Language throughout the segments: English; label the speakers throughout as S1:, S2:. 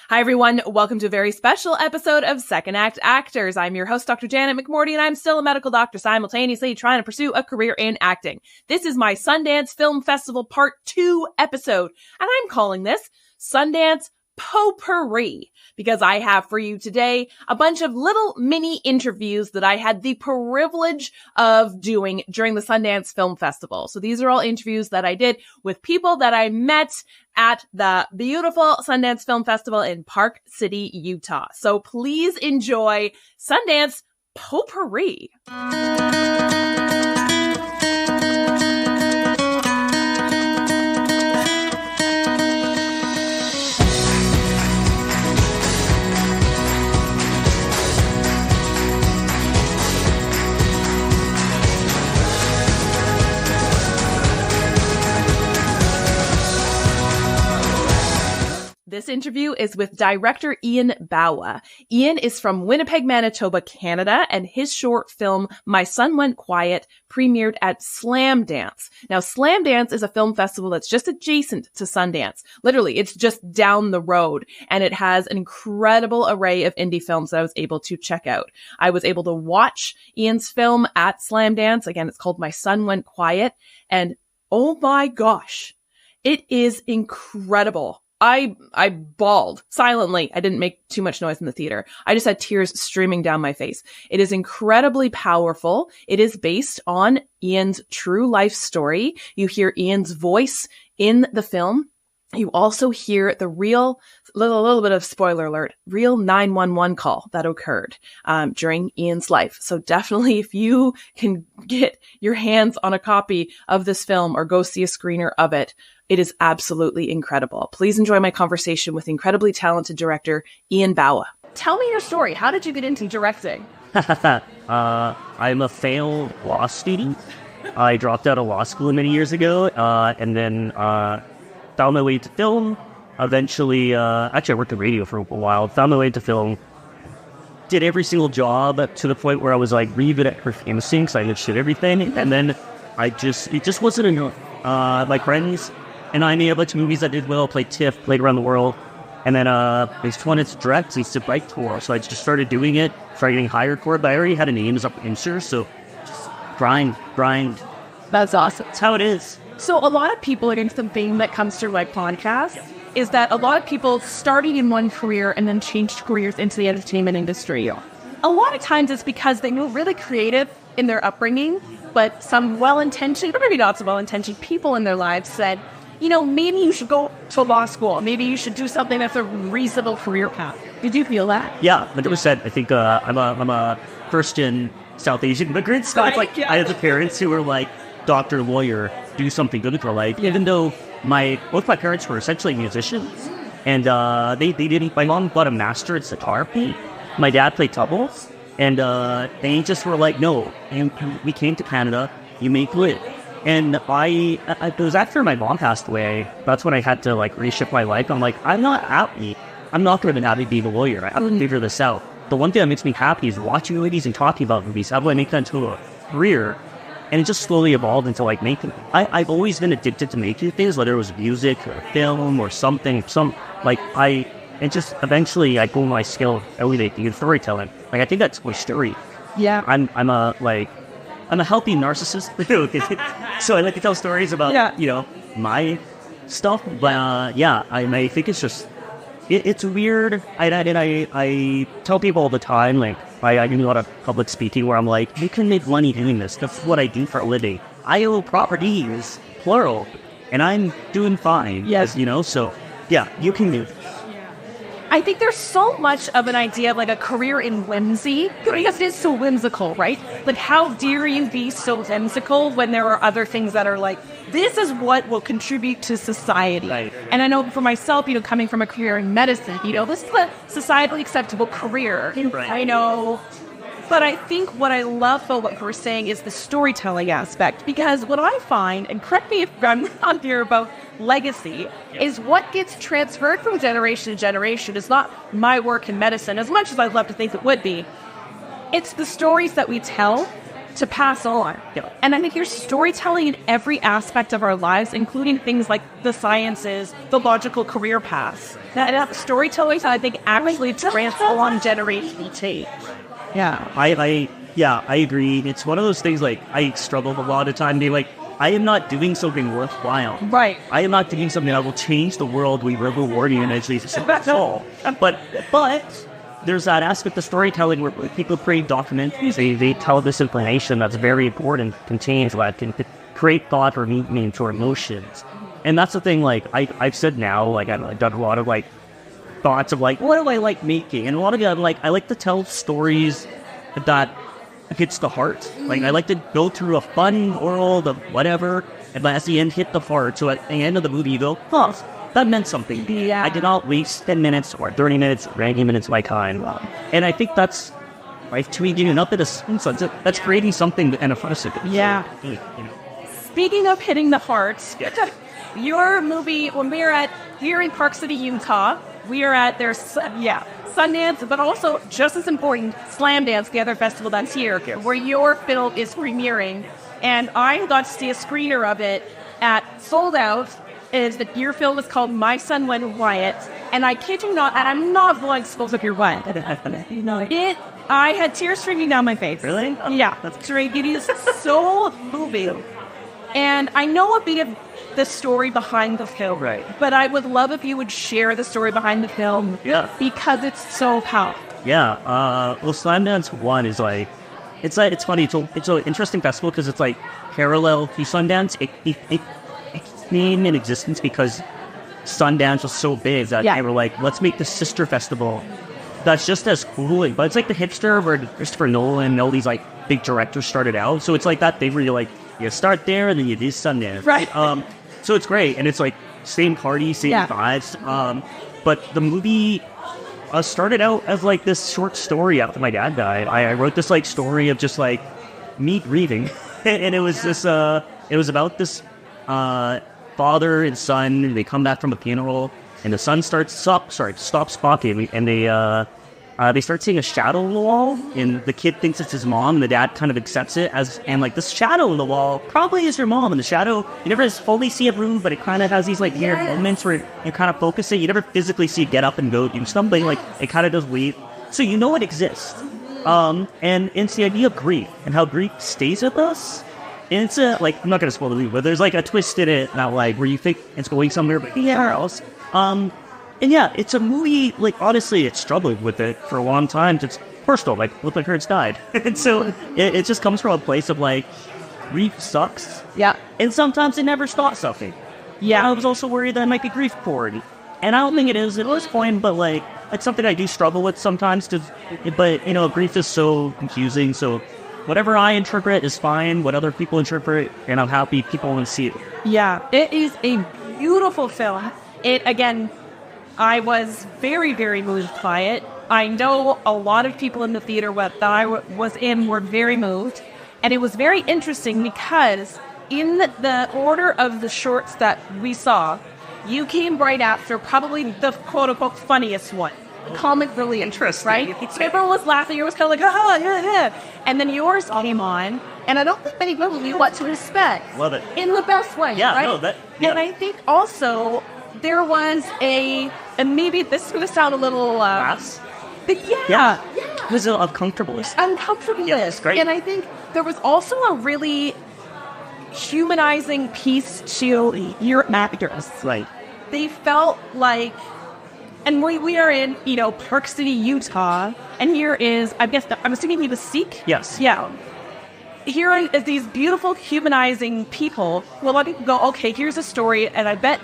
S1: Hi, everyone. Welcome to a very special episode of Second Act Actors. I'm your host, Dr. Janet McMorty, and I'm still a medical doctor simultaneously trying to pursue a career in acting. This is my Sundance Film Festival Part 2 episode, and I'm calling this Sundance Potpourri because I have for you today a bunch of little mini interviews that I had the privilege of doing during the Sundance Film Festival. So these are all interviews that I did with people that I met at the beautiful Sundance Film Festival in Park City, Utah. So please enjoy Sundance Potpourri. This interview is with director Ian Bawa. Ian is from Winnipeg, Manitoba, Canada, and his short film, My Son Went Quiet, premiered at Slamdance. Now, Slamdance is a film festival that's just adjacent to Sundance. Literally, it's just down the road, and it has an incredible array of indie films that I was able to check out. I was able to watch Ian's film at Slamdance. Again, it's called My Son Went Quiet, and oh my gosh, it is incredible. I bawled silently. I didn't make too much noise in the theater. I just had tears streaming down my face. It is incredibly powerful. It is based on Ian's true life story. You hear Ian's voice in the film. You also hear the real, little bit of spoiler alert, real 911 call that occurred during Ian's life. So definitely if you can get your hands on a copy of this film or go see a screener of it, it is absolutely incredible. Please enjoy my conversation with incredibly talented director Ian Bawa. Tell me your story. How did you get into directing?
S2: I'm a failed law student. I dropped out of law school many years ago, and then found my way to film. Eventually, actually I worked in radio for a while, found my way to film. Did every single job to the point where I was like really good at performing because I understood everything. And then it just wasn't enough. My friends and I made a bunch of movies I did well, played TIFF, played around the world. And then I just wanted to direct, so I used to bike tour. So I just started doing it, started getting hired for it. But I already had a name as a producer, so just grind.
S1: That's awesome.
S2: That's how it is.
S1: So a lot of people, I think something that comes through my podcast is that a lot of people starting in one career and then changed careers into the entertainment industry. A lot of times it's because they were really creative in their upbringing, but some well-intentioned, or maybe not so well-intentioned people in their lives said, you know, maybe you should go to law school. Maybe you should do something that's a reasonable career path. Did you feel that?
S2: Yeah, 100%. I think I'm a first-gen South Asian immigrant. So it's like I had the parents who were like, doctor, lawyer, do something good with your life. Even though both my parents were essentially musicians, and they didn't. My mom got a master in sitar. My dad played tabla, and they just were like, no. And we came to Canada. You make good. And it was after my mom passed away. That's when I had to like reshift my life. I'm like, I'm not happy. I'm not going to be happy being a lawyer. I have to figure this out. The one thing that makes me happy is watching movies and talking about movies. How do I make that into a career? And it just slowly evolved into like making. I've always been addicted to making things, whether it was music or film or something. And just eventually I grew my skill elevating and storytelling. Like I think that's my story.
S1: Yeah.
S2: I'm a healthy narcissist. So I like to tell stories about my stuff. But I think it's just it's weird. I tell people all the time, like I do a lot of public speaking where I'm like, you can make money doing this. That's what I do for a living. I own properties, plural, and I'm doing fine.
S1: Yes,
S2: so yeah, you can do it.
S1: I think there's so much of an idea of like a career in whimsy, because it is so whimsical, right? Like how dare you be so whimsical when there are other things that are like, this is what will contribute to society.
S2: Right.
S1: And I know for myself, coming from a career in medicine, this is a societally acceptable career.
S2: Right.
S1: I know. But I think what I love about what we're saying is the storytelling aspect, because what I find, and correct me if I'm wrong here about legacy, is what gets transferred from generation to generation is not my work in medicine, as much as I'd love to think it would be. It's the stories that we tell to pass on.
S2: Yeah.
S1: And I think there's storytelling in every aspect of our lives, including things like the sciences, the logical career paths. That storytelling, I think, actually transforms generational change. Yeah.
S2: I agree. It's one of those things, like, I struggle a lot of time being like, I am not doing something worthwhile.
S1: Right.
S2: I am not doing something that will change the world we were rewarding and actually successful. But there's that aspect of storytelling where people create documentaries. They tell this information that's very important, can change that, can create thought or meaning or emotions. And that's the thing, like, I've said now, like, I've done a lot of, like, thoughts of, like, what do I like making? And a lot of it, I like to tell stories that hits the heart. Like, I like to go through a fun world of whatever, and at the end hit the heart. So at the end of the movie, you go, huh, that meant something.
S1: Yeah.
S2: I did not waste 10 minutes or 30 minutes or 90 minutes of my time. And I think that's right, tweaking it up at a sense. That's creating something and a fun.
S1: Yeah.
S2: You know.
S1: Speaking of hitting the hearts, your movie, when we are here in Park City, Utah, we are at Sundance, but also, just as important, Slamdance, the other festival that's here, where your film is premiering. And I got to see a screener of it at Sold Out. Your film is called My Son Went Quiet. And I kid you not, and I'm not blowing smoke up your butt. I had tears streaming down my face.
S2: Really?
S1: Yeah, that's right. It is so moving. And I know a bit of the story behind the film.
S2: Right.
S1: But I would love if you would share the story behind the film.
S2: Yeah.
S1: Because it's so powerful.
S2: Yeah. Well, Sundance 1 is like, it's funny. It's an interesting festival because it's like parallel to Sundance. It's named in existence because Sundance was so big that they were like, let's make the sister festival that's just as cool. But it's like the hipster where Christopher Nolan and all these like big directors started out. So it's like that. They were like, you start there and then you do Sundance.
S1: Right.
S2: So it's great. And it's like same party, same vibes. But the movie started out as like this short story after my dad died. I wrote this like story of just like me grieving. And it was this, it was about this father and son. They come back from a funeral and the son stops talking, and they start seeing a shadow on the wall, and the kid thinks it's his mom, and the dad kind of accepts it and like, this shadow on the wall probably is your mom, and the shadow, you never fully see it move, but it kind of has these like weird moments where you kind of focus it. You never physically see it get up and go do something, like it kind of does weave. So you know it exists. And it's the idea of grief and how grief stays with us. And it's like, I'm not going to spoil the movie, but there's like a twist in it that like where you think it's going somewhere, but else. And yeah, it's a movie, like, honestly, it struggled with it for a long time. Just, first of all, like, both my parents died. And so it just comes from a place of, like, grief sucks.
S1: Yeah.
S2: And sometimes it never stops something. Yeah. I was also worried that it might be grief porn. And I don't think it is at this point, but, like, it's something I do struggle with sometimes. But, you know, grief is so confusing. So whatever I interpret is fine. What other people interpret, and I'm happy people want to see it.
S1: Yeah. It is a beautiful film. Again, I was very, very moved by it. I know a lot of people in the theater that I was in were very moved. And it was very interesting because in the order of the shorts that we saw, you came right after probably the quote-unquote funniest one. Comic relief,
S2: interesting,
S1: right? Everyone was laughing. It was kind of like, yeah. And then yours came on. And I don't think many people knew what to expect.
S2: Love it.
S1: In the best way,
S2: yeah,
S1: right?
S2: No,
S1: And I think also there was and maybe this is going to sound a little...
S2: Laughs?
S1: Yeah.
S2: It was uncomfortableness.
S1: Uncomfortableness.
S2: Yeah, it's great.
S1: And I think there was also a really humanizing piece to your actors.
S2: Right.
S1: They felt like... And we are in, Park City, Utah, and here is, I'm assuming he was Sikh?
S2: Yes.
S1: Yeah. Here are these beautiful, humanizing people who a lot of people go, okay, here's a story, and I bet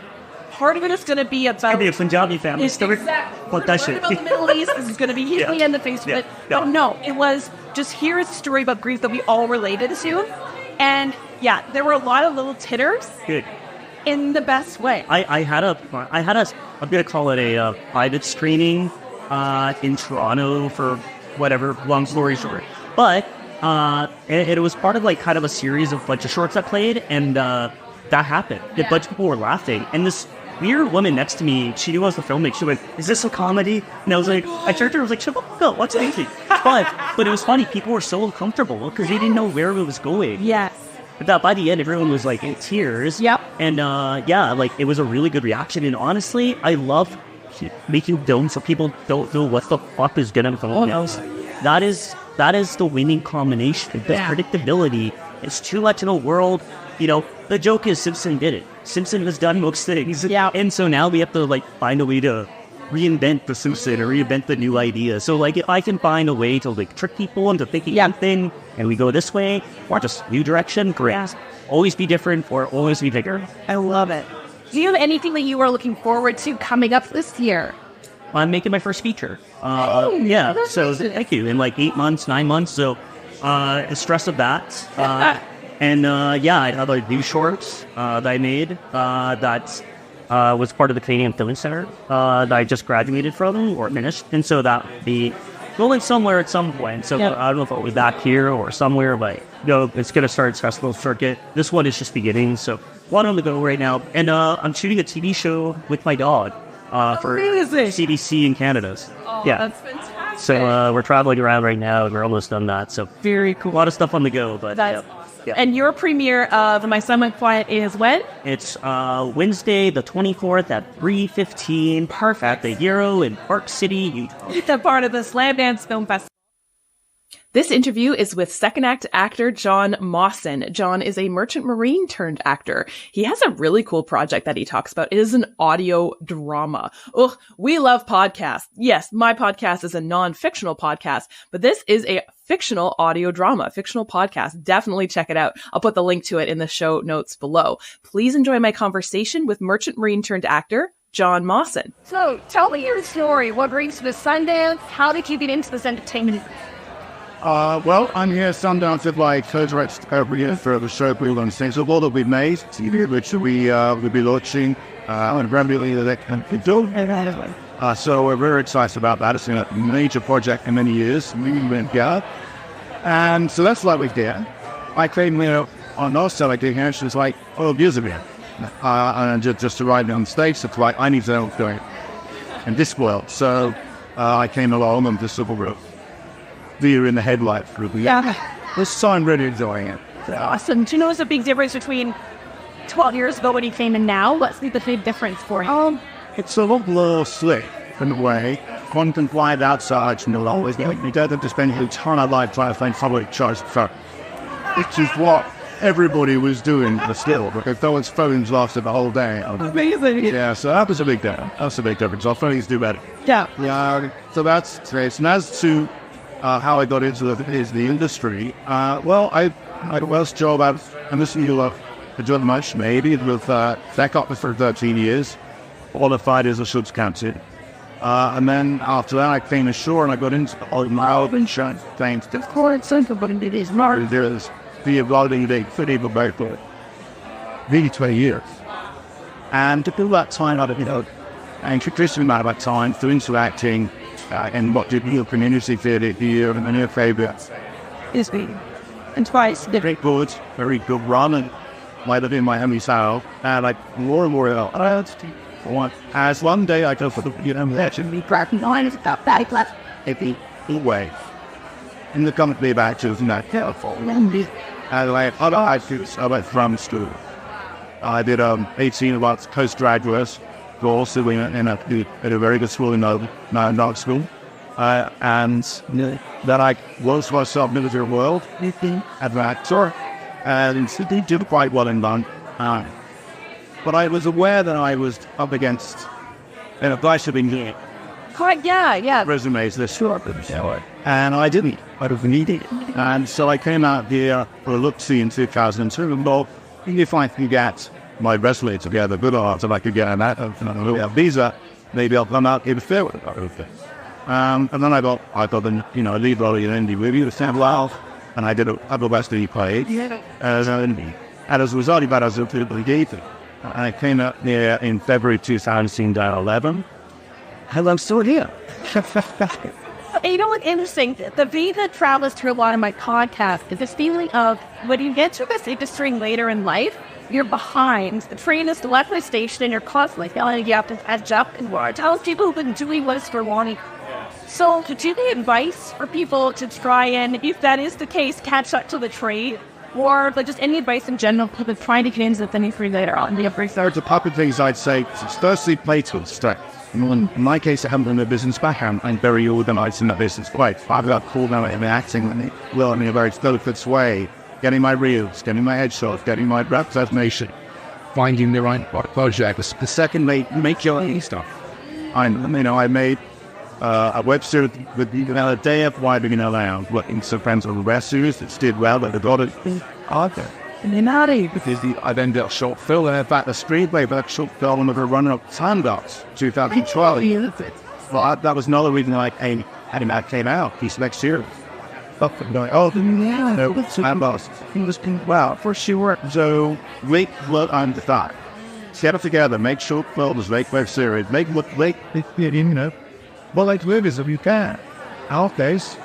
S1: part of it is going to be about...
S2: It's going to be a Punjabi family story.
S1: Exactly.
S2: What that shit.
S1: About the Middle East, this is going to be easily in the face of it. But no, it was just, here is a story about grief that we all related to. And yeah, there were a lot of little titters.
S2: Good.
S1: In the best way. I'm going to call it a private screening in Toronto for whatever, long story short. But it was part of like kind of a series of bunch of shorts that played, and that happened. A bunch of people were laughing. And this
S2: weird woman next to me, she knew I was the filmmaker. She went, "Is this a comedy?" And I was like, I turned to her, I was like, "Shut the fuck up, what's amazing?" But it was funny. People were so uncomfortable because they didn't know where it was going.
S1: Yes.
S2: But that by the end, everyone was like in tears.
S1: Yep.
S2: And yeah, like it was a really good reaction. And honestly, I love making films so people don't know what the fuck is gonna go. That is the winning combination. The predictability. It's too much in a world. You know, the joke is Simpson did it. Simpson has done most things.
S1: Yeah.
S2: And so now we have to like find a way to reinvent the Simpson or reinvent the new idea. So like if I can find a way to like trick people into thinking one thing and we go this way or just new direction, great. Yeah. Always be different or always be bigger.
S1: I love it. Do you have anything that you are looking forward to coming up this year?
S2: I'm making my first feature. Yeah. So thank you. In like 8 months, 9 months. So stress of that. And yeah, I have a new shorts that I made that was part of the Canadian Film Center that I just graduated from or finished. And so that will be going somewhere at some point. So I don't know if it'll be back here or somewhere, but you know, it's going to start its festival circuit. This one is just beginning. So one on the go right now. And I'm shooting a TV show with my dog for CBC in Canada.
S1: Oh, yeah. That's fantastic.
S2: So we're traveling around right now and we're almost done that. So
S1: very cool.
S2: A lot of stuff on the go, but
S1: that's awesome. Yeah. And your premiere of My Son Went Quiet is when?
S2: It's Wednesday, the 24th at 3:15. Perfect. At the Euro in Park City, Utah.
S1: It's a part of the Sundance Film Festival. This interview is with second act actor John Mawson. John is a merchant marine turned actor. He has a really cool project that he talks about. It is an audio drama. Ugh, we love podcasts. Yes, my podcast is a non-fictional podcast, but this is a fictional audio drama, fictional podcast. Definitely check it out. I'll put the link to it in the show notes below. Please enjoy my conversation with merchant marine turned actor John Mawson.
S3: So tell me your story. What brings you to Sundance? How did you get into this entertainment?
S4: Well, I'm here at Sundance with my co-director every year for the show we on Sensible that we've made, which we'll be launching on Grammy the next film. So we're very excited about that. It's been a major project in many years. And so that's like we did. I came here on our side, I did here, she was like 12 years ago. And just to ride on stage, it's like, I need to know what's going on in this world. So I came along and just sort of deer in the headlights, really.
S3: Yeah.
S4: So I'm really enjoying it.
S3: Awesome. Do you know there's a big difference between 12 years ago when you came and now? What's the big difference for you?
S4: It's a lot more slick in a way. One can fly it outside and always you don't have to spend a ton of life trying to find public charge for, which is what everybody was doing still, because those phones lasted the whole day.
S1: Amazing.
S4: Yeah, so that was a big difference. That's a big difference. Our phones do better.
S1: Yeah.
S4: So that's great. And as to how I got into the industry, well, I had a Welsh job out, and this you'll enjoy much, maybe, with back up for 13 years, qualified as a subs-captain. And then after that, I came ashore and I got into all my insurance things. Of course, but it is not. There's the evolving day pretty about for really 20 years. And to fill that time out of, I introduced me about that time to interacting and what did the community theatre here and your favourites.
S3: Is me. And twice.
S4: Very good run, and might have been my Miami's house, and like more and more as one day I go for the actually cracking line about that left every way in the company back to that telephone. And like I went from school. I did 18 months postgraduate course in a very good school in North School. And then I was myself military world at that tour, and they did quite well in London. But I was aware that I was up against a guys have been here.
S3: Quite, yeah.
S4: Resumes this short, and I didn't. I was needed, and so I came out here for a look-see in 2002. And thought, if I can get my resume together, good odds if I could get a visa, maybe I'll come out here to fair with it. And then I thought, leave all your indie movie to Sam Lyle, and I did a Western play. And as a result of that, I was absolutely gave it. And I came out here in February 2011, and I'm still here.
S3: You know what's interesting? The visa travels through a lot of my podcasts is this feeling of when you get to this industry later in life, you're behind. The train is left the station and you're constantly feeling you have to catch up and tell people who've been doing this for long. So, do you have advice for people to try and, if that is the case, catch up to the train? Or like, just any advice in general for trying to get into the thing for later on?
S4: There's a couple of things I'd say. Firstly, play to strength. In my case, I haven't been in a business background. I'm very organized in the business way. I've got called out in acting in a very focused way. Getting my reels, getting my headshots, getting my representation, finding the right project. Secondly, make your own stuff. I made a web series with a day of why being allowed. Working some friends on the web series that did well, but they got it harder. And then I then did a short film, and in fact, the screenplay for that short film of a runner-up Sundance 2012. Well, that was another reason I came out this next year. Wow, for sure. So, make what I'm the thought. Get it together, make short films, make web series, make well, like movies if you can. Nowadays,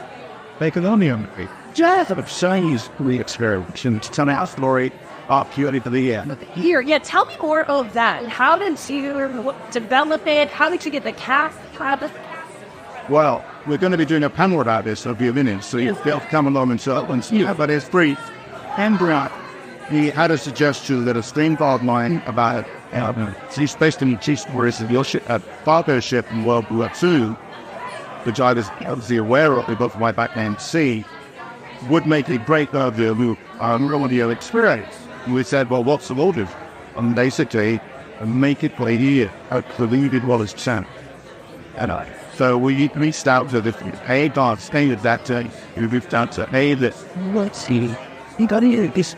S4: make an onion movie. Just a Chinese experience to tell our story of purely for the end.
S3: Here, tell me more of that. How did you develop it? How did you get the cast?
S4: Well, we're going to be doing a panel about this in a few minutes, so you'll come along and see it, but it's brief. And Brian, he had a suggestion that a stream line about he's based in chief stories of partnership in World War II, which I was obviously aware of because of my background C, would make a great audio experience. And we said, well, what's the motive? And basically, make it play here. I believe it was channel. So we reached out to the dance at that day. We reached out to that. Let's see. You got to hear this.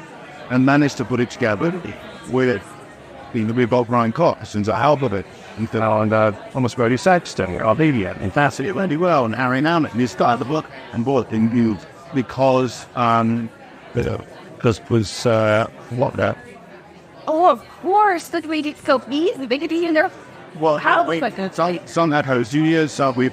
S4: And managed to put it together with we both Ryan Cox and the help of it. And almost very Saxton, Albania. And that's it really well. And Harry Allen, and he started the book and bought it in view because it was what that.
S3: Oh, of course, the way it's so easy. They could be in there.
S4: Well, some had host studios, so we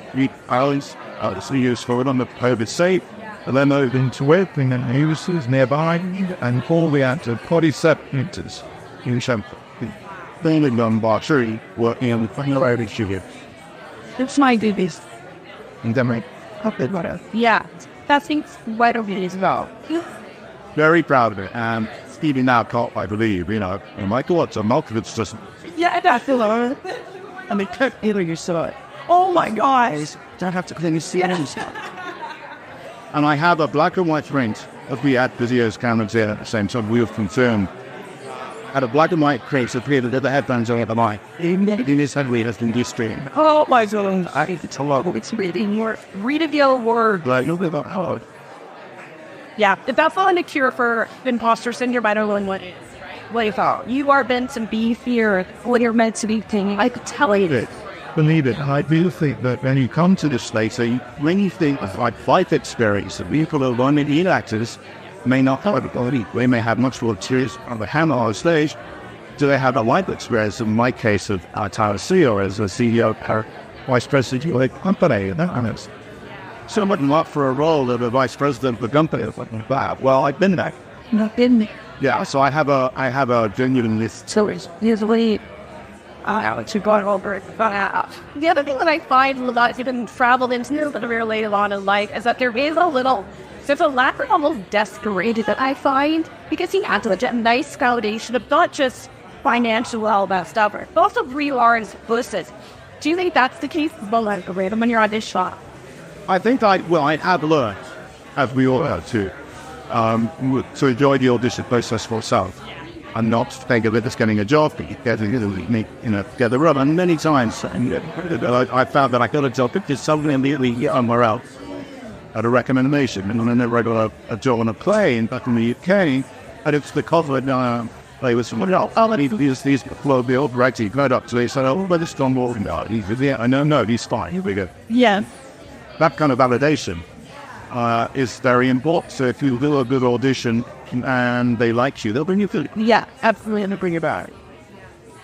S4: ours studios for it on the COVID safe. And then moved into it, and then uses nearby, and all the active 47 meters in Sheffield. Mainly done by Tree, working on the final studio.
S3: It's my babies.
S4: And then we copied what
S3: yeah, that's what it is about.
S4: Very proud of it, and Stevie now caught, I believe, and my thoughts are multiple just.
S3: Yeah, that's the one.
S2: I mean, either you saw it.
S3: Oh my gosh.
S2: Don't have to clean your CNs.
S4: And I have a black and white print of the ad videos cameras there at the same time. We have confirmed. Had a black and white print of the headbands on the mic. In his head, we has been stream.
S3: Oh my god. I think it's a lot. It's reading your read word.
S4: Like, no bit about how.
S3: Yeah, if that's not a cure for imposter syndrome, I don't know what is. What you thought? You are meant to be here when you're meant to be thinking. I could tell you.
S4: Believe it. And I do think that when you come to this place, when you think of life experience, that people who are learning actors may not have a body. They may have much more experience on the hammer on stage. Do they have a life experience? In my case of Tower CEO as a CEO or vice president of a company, and so much not for a role of a vice president of a company. Well, I've been there.
S3: Not been there.
S4: Yeah, so I have a genuine list.
S3: So it's usually to go over it. The other thing that I find a lot, even travel into but very late on in life, is that there's a lack of almost desperation that I find, because he has a nice foundation of not just financial all that stuff, but also real arts versus. Do you think that's the case as well, like when you're on this shop?
S4: I think I have learned, as we all have too, to enjoy the audition process for yourself. And not think of it as getting a job, but get the rub. And many times, I found that I got a job because something immediately somewhere else had a recommendation. And then I got a job on a plane back in the UK, and it's because of it. They was someone else. These flow the old raggy right up to me. So, but it's Don Morgan now. He's fine. Here we go.
S3: Yeah.
S4: That kind of validation is very important. So if you do a good audition and they like you, they'll bring you food.
S3: Yeah, absolutely.
S4: And they'll bring you back.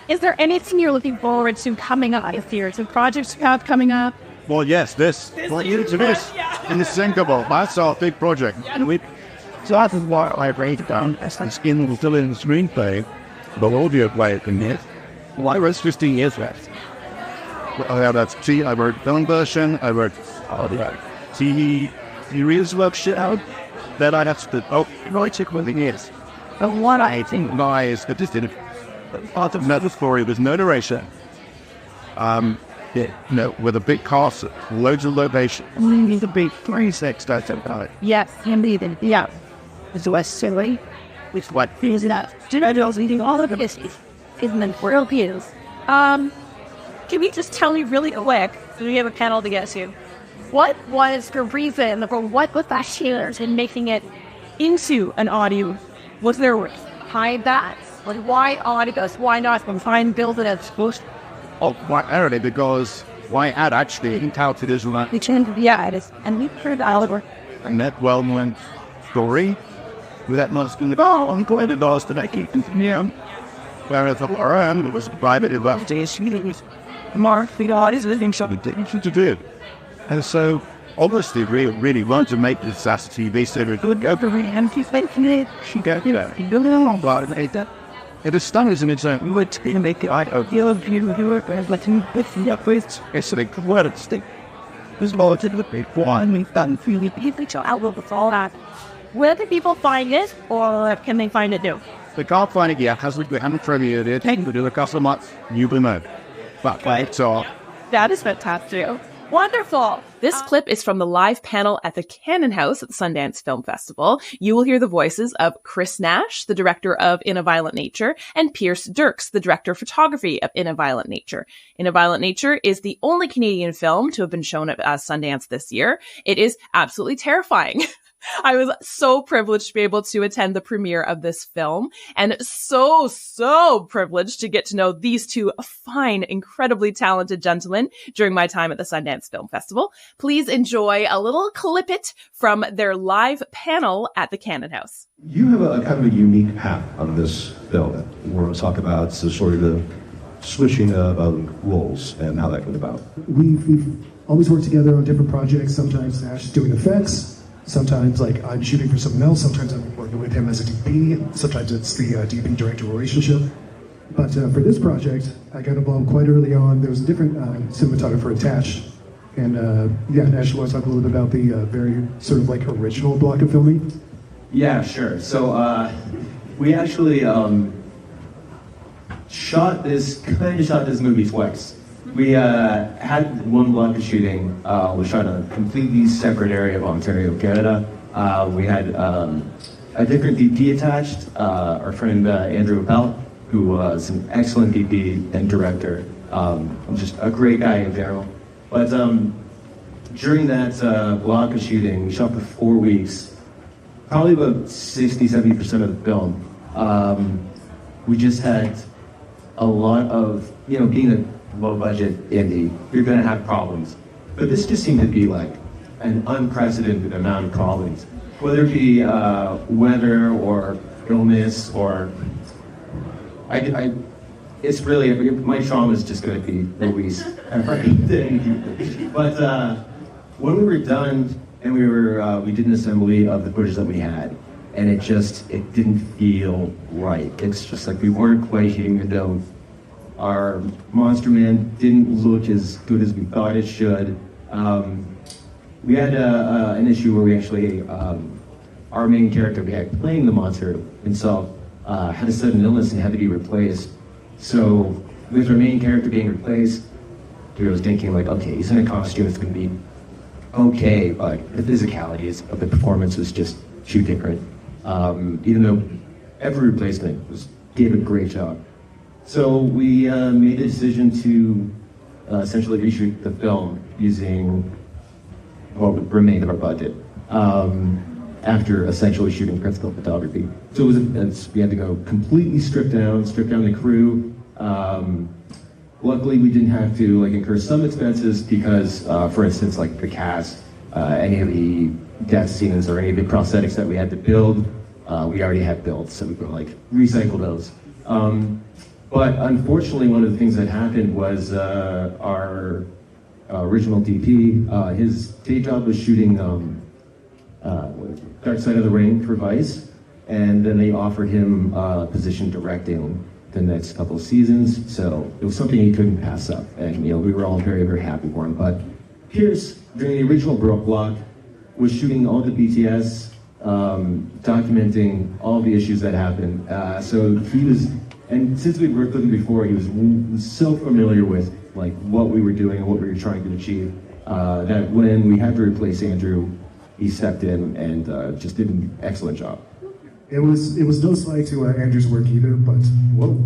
S3: Is there anything you're looking forward to coming up this year? Some projects you have coming up?
S4: Well, yes, this. In the Singapore. That's our big project.
S3: Yeah.
S4: So that's what I break down. It's still in the screenplay. the audio play in it. Why was 15 years back? That's T. I wrote film version. I wrote TV series web shit out. Then I have to right check what it is. And what I think guys that just did part of another story. There's no narration. With a big cast, loads of location. It's a big 36 that's about it.
S3: Yes, indeed. Yeah. It's West Silly.
S4: Which what?
S3: Is that? I was eating all of this. Isn't it real views? Can you just tell me really quick, so we have a panel to get to, what was the reason, or what was that share in making it into an audio? Was there behind that? Like, why audio? Why not find build it as supposed?
S4: Oh, why early? Because why add actually touted as well.
S3: Yeah, it is. And we've heard Oliver.
S4: And that well-known story with that monster in the I'm going to lost and I keep continuing. Whereas the Laura was private about
S3: Mark, the God is living something
S4: to do. And so, obviously, we really want to make this as a TV series. Good go for me, and she's making it. She got, you know, it is stunning in its own. We were to make the idea of you who were letting with the upwards. It's a good word at stake. There's more to the big one. We've done feeling people to album with all that.
S3: Where do people find it, or can they find it new?
S4: They can't find it yet, because we haven't premiered it. We do a couple of months, new mode. But right, so
S3: that is fantastic. Wonderful.
S1: This clip is from the live panel at the Cannon House at the Sundance Film Festival. You will hear the voices of Chris Nash, the director of In a Violent Nature, and Pierce Dirks, the director of photography of In a Violent Nature. In a Violent Nature is the only Canadian film to have been shown at Sundance this year. It is absolutely terrifying. I was so privileged to be able to attend the premiere of this film, and so privileged to get to know these two fine, incredibly talented gentlemen during my time at the Sundance Film Festival. Please enjoy a little clip-it from their live panel at the Cannon House.
S5: You have a kind of a unique path on this film. We're going to talk about sort of the switching of roles and how that came about.
S6: We've always worked together on different projects. Sometimes Ash is doing effects. Sometimes, like, I'm shooting for someone else. Sometimes I'm working with him as a DP. Sometimes it's the DP-director relationship. But for this project, I got involved quite early on. There was a different cinematographer attached. And Nash, you want to talk a little bit about the very sort of like original block of filming?
S5: Yeah, sure. So we actually shot this movie twice. We had one block of shooting. We shot a completely separate area of Ontario, Canada. We had a different DP attached, our friend Andrew Appel, who was an excellent DP and director, just a great guy in general. But during that block of shooting, we shot for 4 weeks, probably about 60-70% of the film. We just had a lot of, being a low-budget indie, you're going to have problems. But this just seemed to be like an unprecedented amount of problems, whether it be weather or illness or it's really, my trauma is just going to be Louise. But when we were done and we did an assembly of the footage that we had, and it didn't feel right. It's just like we weren't quite hitting the note. Our Monster Man didn't look as good as we thought it should. We had an issue where we actually, our main character we had playing the monster himself had a sudden illness and had to be replaced. So with our main character being replaced, we was thinking like, okay, he's in a costume, it's going to be okay, but the physicality of the performance was just too different. Even though every replacement gave a great job. So we made the decision to essentially reshoot the film using the remainder of our budget after essentially shooting principal photography. So we had to go completely strip down the crew. Luckily, we didn't have to incur some expenses because, for instance, like the cast, any of the death scenes or any of the prosthetics that we had to build, we already had built, so we could recycle those. But unfortunately, one of the things that happened was our original DP, his day job was shooting Dark Side of the Ring for Vice, and then they offered him a position directing the next couple of seasons. So it was something he couldn't pass up, and we were all very, very happy for him. But Pierce, during the original block, was shooting all the BTS, documenting all the issues that happened. So he was, and since we'd worked with him before, he was so familiar with like what we were doing and what we were trying to achieve, that when we had to replace Andrew, he stepped in and just did an excellent job.
S6: It was no slight to Andrew's work either, but whoa,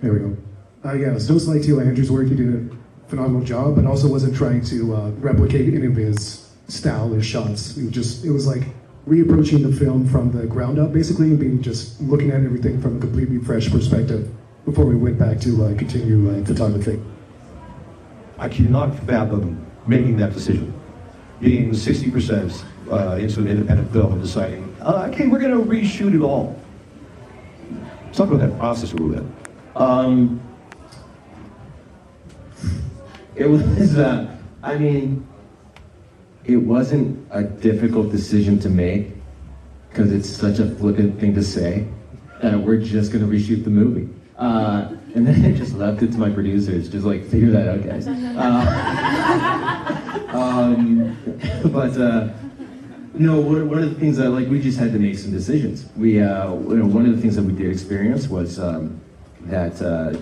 S6: there we go. Yeah, it was no slight to Andrew's work. He did a phenomenal job, but also wasn't trying to replicate any of his style or shots. It was like reapproaching the film from the ground up, basically, and being just looking at everything from a completely fresh perspective before we went back to continue photography.
S7: I cannot fathom making that decision. Being 60% into an independent film and deciding, okay, we're going to reshoot it all. Let's talk about that process a little bit.
S5: It was, it wasn't a difficult decision to make because it's such a flippant thing to say that we're just going to reshoot the movie. And then I just left it to my producers, just like, figure that out, guys. One of the things that we just had to make some decisions. One of the things that we did experience was that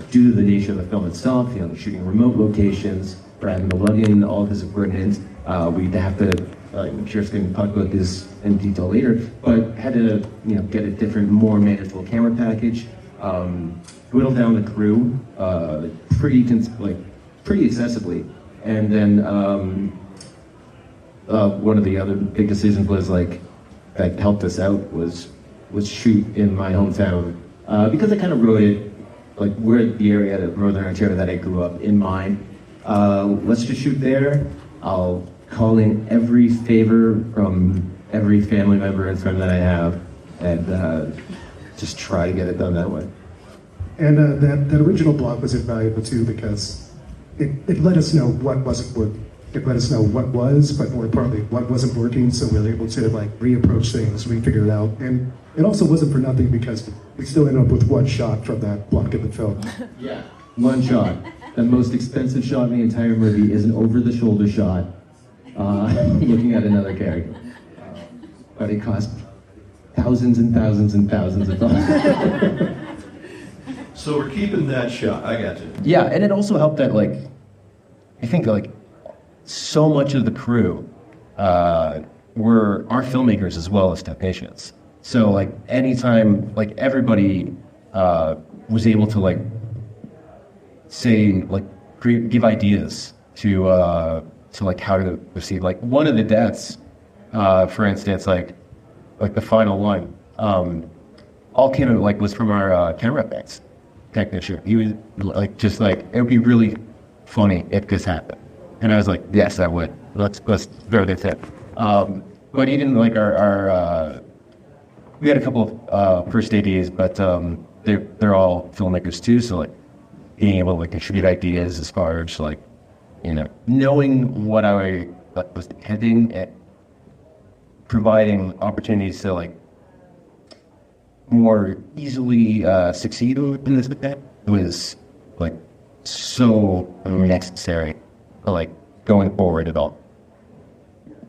S5: due to the nature of the film itself, shooting remote locations, we're having to lug in all this equipment. We'd have to, I'm sure it's going to talk about this in detail later, but had to, get a different, more manageable camera package. Whittle down the crew pretty excessively, and then one of the other big decisions was that helped us out was shoot in my hometown because I kind of wrote it we're the area of Northern Ontario that I grew up in mind. Let's just shoot there. I'll call in every favor from every family member and friend that I have, and just try to get it done that way.
S6: And that original block was invaluable too because it let us know what wasn't working. It let us know what was, but more importantly, what wasn't working, so we were able to reapproach things, refigure it out. And it also wasn't for nothing because we still ended up with one shot from that block of the film.
S5: Yeah, one shot. The most expensive shot in the entire movie is an over-the-shoulder shot, looking at another character. But it cost thousands and thousands and thousands of dollars.
S7: So we're keeping that shot. I got you.
S8: Yeah, and it also helped that I think so much of the crew were our filmmakers as well as technicians. So anytime everybody was able to say give ideas to how to proceed. One of the deaths, for instance, the final one, all came out was from our camera effects technician. He was it would be really funny if this happened. And I was like, yes, I would. Let's throw this in. But even our we had a couple of first ADs, but they're all filmmakers too. So being able to contribute ideas as far as knowing what I was intending and providing opportunities to more easily succeed in this event was so necessary. Going forward at all.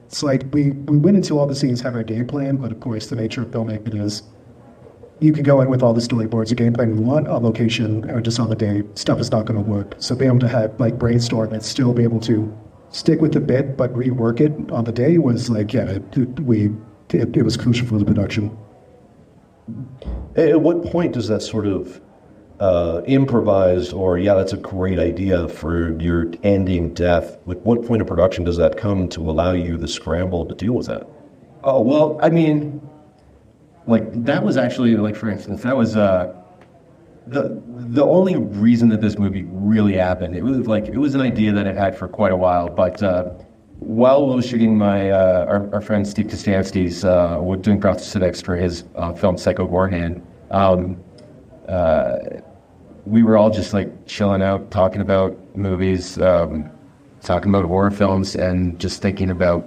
S6: It's we went into all the scenes having a game plan, but of course the nature of filmmaking is you can go in with all the storyboards, a game plan you want, on location, or just on the day, stuff is not going to work. So being able to have brainstorm and still be able to stick with the bit but rework it on the day was it was crucial for the production.
S7: At what point does that sort of improvised or that's a great idea for your ending death? At what point of production does that come to allow you the scramble to deal with that?
S8: Oh, well, I mean, that was actually, for instance, that was the only reason that this movie really happened. It was an idea that I had for quite a while, but while we were shooting our friend Steve Kostanski's doing prosthetics for his film Psycho Gorhand, we were all just chilling out, talking about movies, talking about horror films, and just thinking about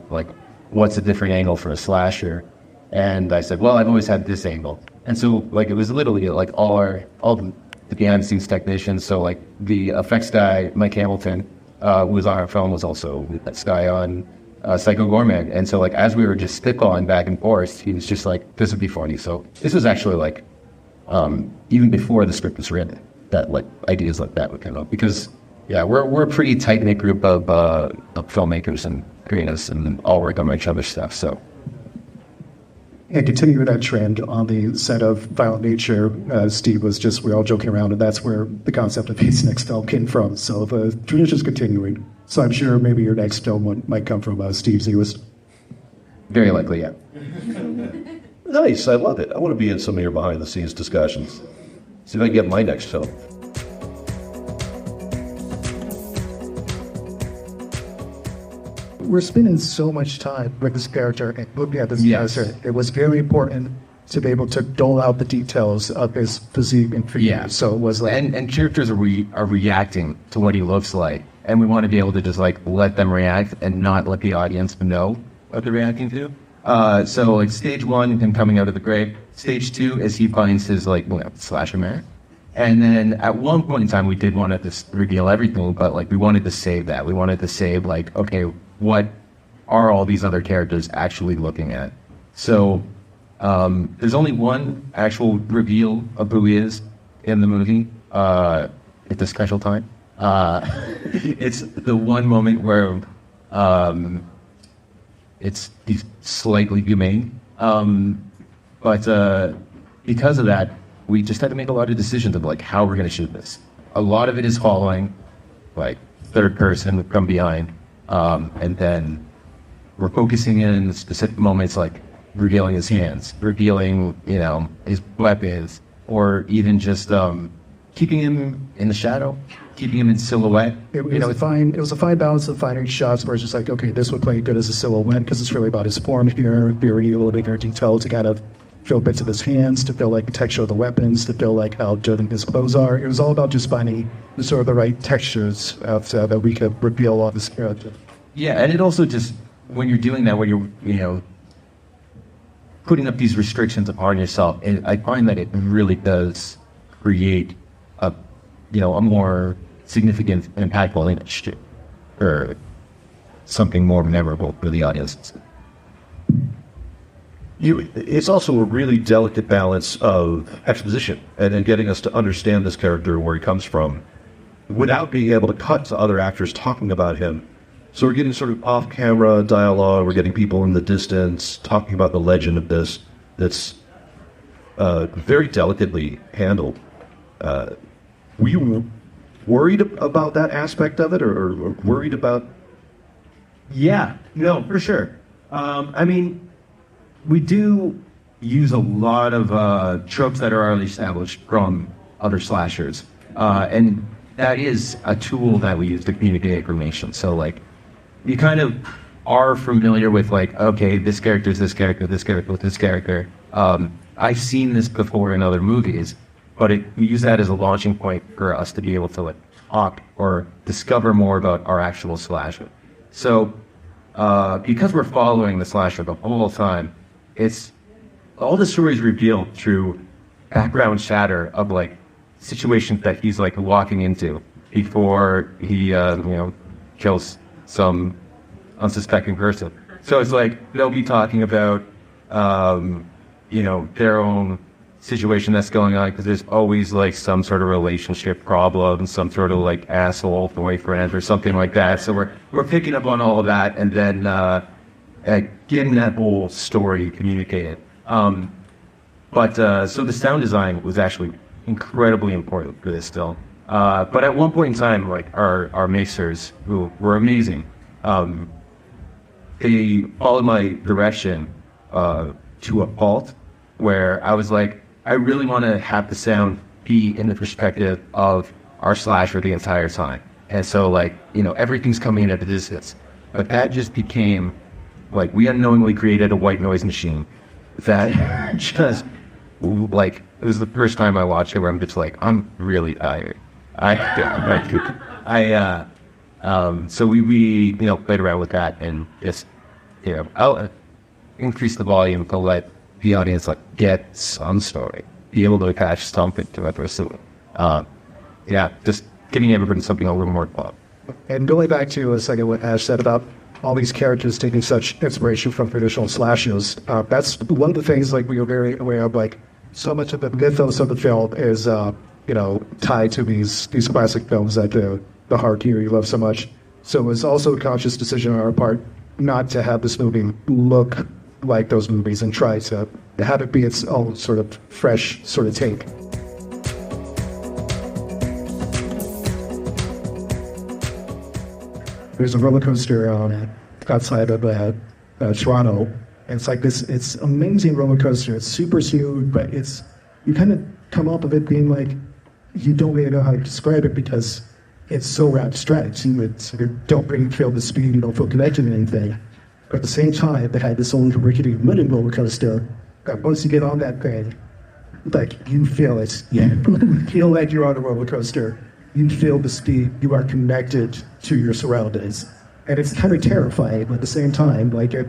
S8: what's a different angle for a slasher. And I said, well, I've always had this angle. And so like it was literally like all the behind the scenes technicians. So like the effects guy, Mike Hamilton, who was on our film, was also this guy on Psycho Gourmet. And so like as we were just spitballing back and forth, he was just like, this would be funny. So this was actually like even before the script was written, that like ideas like that would come up, because yeah, we're a pretty tight knit group of filmmakers and creatives, and all work on each other's stuff. So.
S6: And continuing that trend on the set of Violent Nature, Steve was just, we're all joking around, and that's where the concept of his next film came from. So the tradition is continuing. So I'm sure maybe your next film might come from Steve Zewis.
S8: Very likely, yeah.
S7: Nice, I love it. I want to be in some of your behind-the-scenes discussions. See if I can get my next film.
S6: We're spending so much time with this character and looking at this character. It was very important to be able to dole out the details of his physique and figure.
S8: Yeah.
S6: So it was like...
S8: And characters are reacting to what he looks like. And we want to be able to just like let them react and not let the audience know what they're reacting to. So like stage one, him coming out of the grave. Stage two is he finds his like slasher man. And then at one point in time, we did want to reveal everything, but like we wanted to save that. We wanted to save like, okay, what are all these other characters actually looking at? So there's only one actual reveal of who he is in the movie at this special time. It's the one moment where he's slightly humane. But because of that, we just had to make a lot of decisions of like how we're going to shoot this. A lot of it is following like third person from behind. And then we're focusing in specific moments like revealing his hands, revealing, his weapons, or even just keeping him in the shadow, keeping him in silhouette.
S6: It was a fine balance of finding shots where it's just like, okay, this would play good as a silhouette because it's really about his form here, very a little bit more detail to kind of feel bits of his hands, to feel like the texture of the weapons, to feel like how dirty his clothes are. It was all about just finding the sort of the right textures that we could reveal on this character.
S8: Yeah, and it also just, when you're doing that, when you're, putting up these restrictions upon yourself, I find that it really does create a more significant, impactful image or something more memorable for the audience.
S7: It's also a really delicate balance of exposition and then getting us to understand this character and where he comes from without being able to cut to other actors talking about him. So we're getting sort of off-camera dialogue, we're getting people in the distance talking about the legend of this that's very delicately handled. Were you worried about that aspect of it or worried about...
S5: Yeah, no, for sure. We do use a lot of tropes that are already established from other slashers. And that is a tool that we use to communicate information. So, like, you kind of are familiar with, like, okay, this character is this character, this character with this character. I've seen this before in other movies, but we use that as a launching point for us to be able to, like, talk or discover more about our actual slasher. So, because we're following the slasher the whole time, it's all the stories revealed through background chatter of like situations that he's like walking into before he kills some unsuspecting person. So it's like they'll be talking about their own situation that's going on, because there's always like some sort of relationship problem, some sort of like asshole boyfriend or something like that. So we're picking up on all of that and then getting that whole story communicated. So the sound design was actually incredibly important for this film. But at one point in time, like our mixers, who were amazing, they followed my direction to a fault, where I was like, I really want to have the sound be in the perspective of our slasher the entire time. And so like, everything's coming in at a distance. But that just became, like, we unknowingly created a white noise machine that just, like, it was the first time I watched it where I'm just like, I'm really tired. So we played around with that and just, I'll increase the volume to let
S8: the audience like get some story, be able to attach something to it. So, just giving everybody something a little more fun.
S6: And going back to a second what Ash said about all these characters taking such inspiration from traditional slashes, that's one of the things like we are very aware of. Like so much of the mythos of the film is tied to these classic films that the hard hero you love so much. So it was also a conscious decision on our part not to have this movie look like those movies and try to have it be its own sort of fresh sort of take. There's a roller coaster outside of Toronto, and it's like this. It's amazing roller coaster. It's super smooth, but you kind of come off of it being like you don't really know how to describe it because it's so abstract. You don't really feel the speed. You don't feel connected to anything. But at the same time, they had this old rickety wooden roller coaster. That once you get on that thing, like you feel it. Yeah, you feel like you're on a roller coaster. You feel the speed. You are connected to your surroundings, and it's kind of terrifying. But at the same time, like I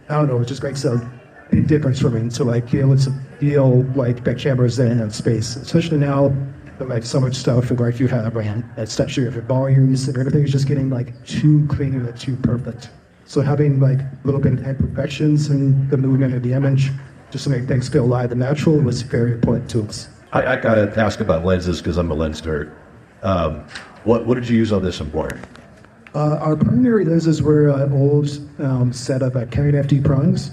S6: don't know, it just makes a big difference for me to like be able to feel like that camera's in space, especially now. Like so much stuff and like you have especially if your volumes and everything is just getting like too clean and too perfect. So having like a little bit of imperfections in the movement of the image just to make things feel alive and natural was very important to us.
S7: I gotta ask about lenses because I'm a lens nerd. What did you use on this and why?
S6: Our primary lenses were old set of Canon FD primes.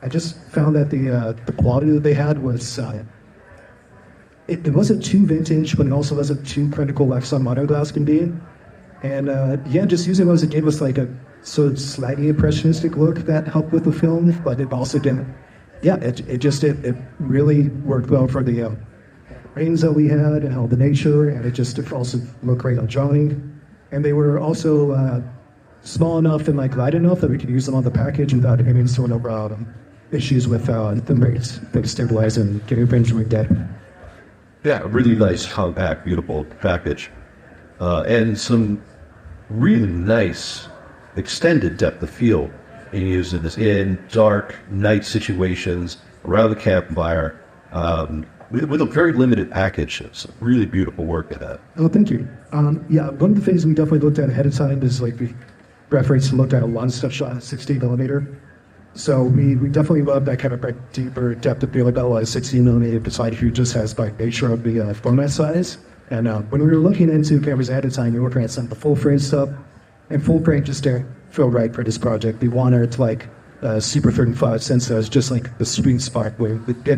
S6: I just found that the quality that they had was it wasn't too vintage, but it also wasn't too critical like some modern glass can be. And just using those, it gave us like a sort of slightly impressionistic look that helped with the film, but it also didn't. Yeah, it really worked well for the rains that we had and all the nature, and it also looked great on drawing. And they were also small enough and like light enough that we could use them on the package without any sort of issues with the rates, the stabilize and getting things really dead.
S7: Yeah, really nice, compact, beautiful package. And some really nice extended depth of field being used in this in dark night situations around the campfire with a very limited package. It's really beautiful work in that.
S6: Oh, thank you. One of the things we definitely looked at ahead of time is like we referenced and looked at a lot of stuff shot at 16 millimeter. So we definitely love that kind of like deeper depth of field about 16 millimeter beside who just has by nature of the format size. And when we were looking into cameras ahead of time, we were looking at some of the full frame stuff, and full frame just didn't feel right for this project. We wanted to like Super 35 since it was just like the sweet spot where we get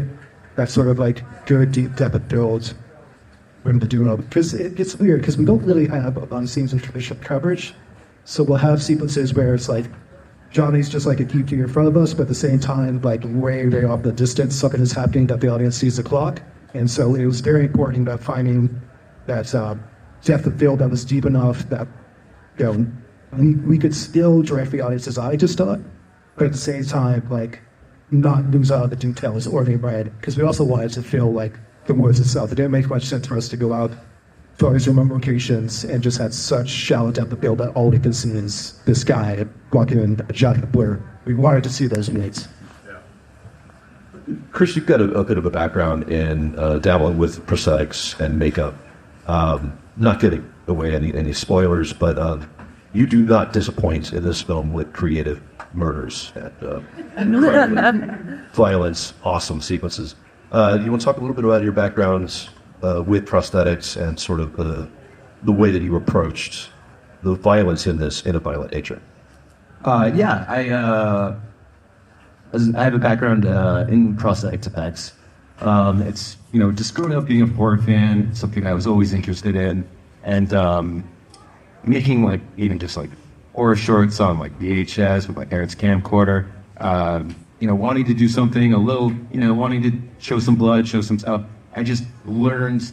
S6: that sort of like good deep depth of build for him to do it. Because it's weird because we don't really have a lot of scenes in traditional coverage. So we'll have sequences where it's like Johnny's just like a keep in front of us, but at the same time, like way, way off the distance, something is happening that the audience sees the clock. And so it was very important about finding that depth of field that was deep enough that we could still direct the audience's eye to stuff, but at the same time, like not lose out the details or the brand, because we also wanted to feel like the woods itself. It didn't make much sense for us to go out to all these remote locations and just had such shallow depth of field that all we could see is this guy walking in a giant blur. We wanted to see those mates.
S7: Chris, you've got a bit of a background in dabbling with prosthetics and makeup. Not getting away any spoilers, but you do not disappoint in this film with creative murders and violence, awesome sequences. You want to talk a little bit about your backgrounds with prosthetics and sort of the way that you approached the violence in this in a violent nature?
S9: I have a background in prosthetic effects. It's, just growing up being a horror fan, something I was always interested in, and making like even just like horror shorts on like VHS with my parents' camcorder. Wanting to do something a little, wanting to show some blood, show some stuff. I just learned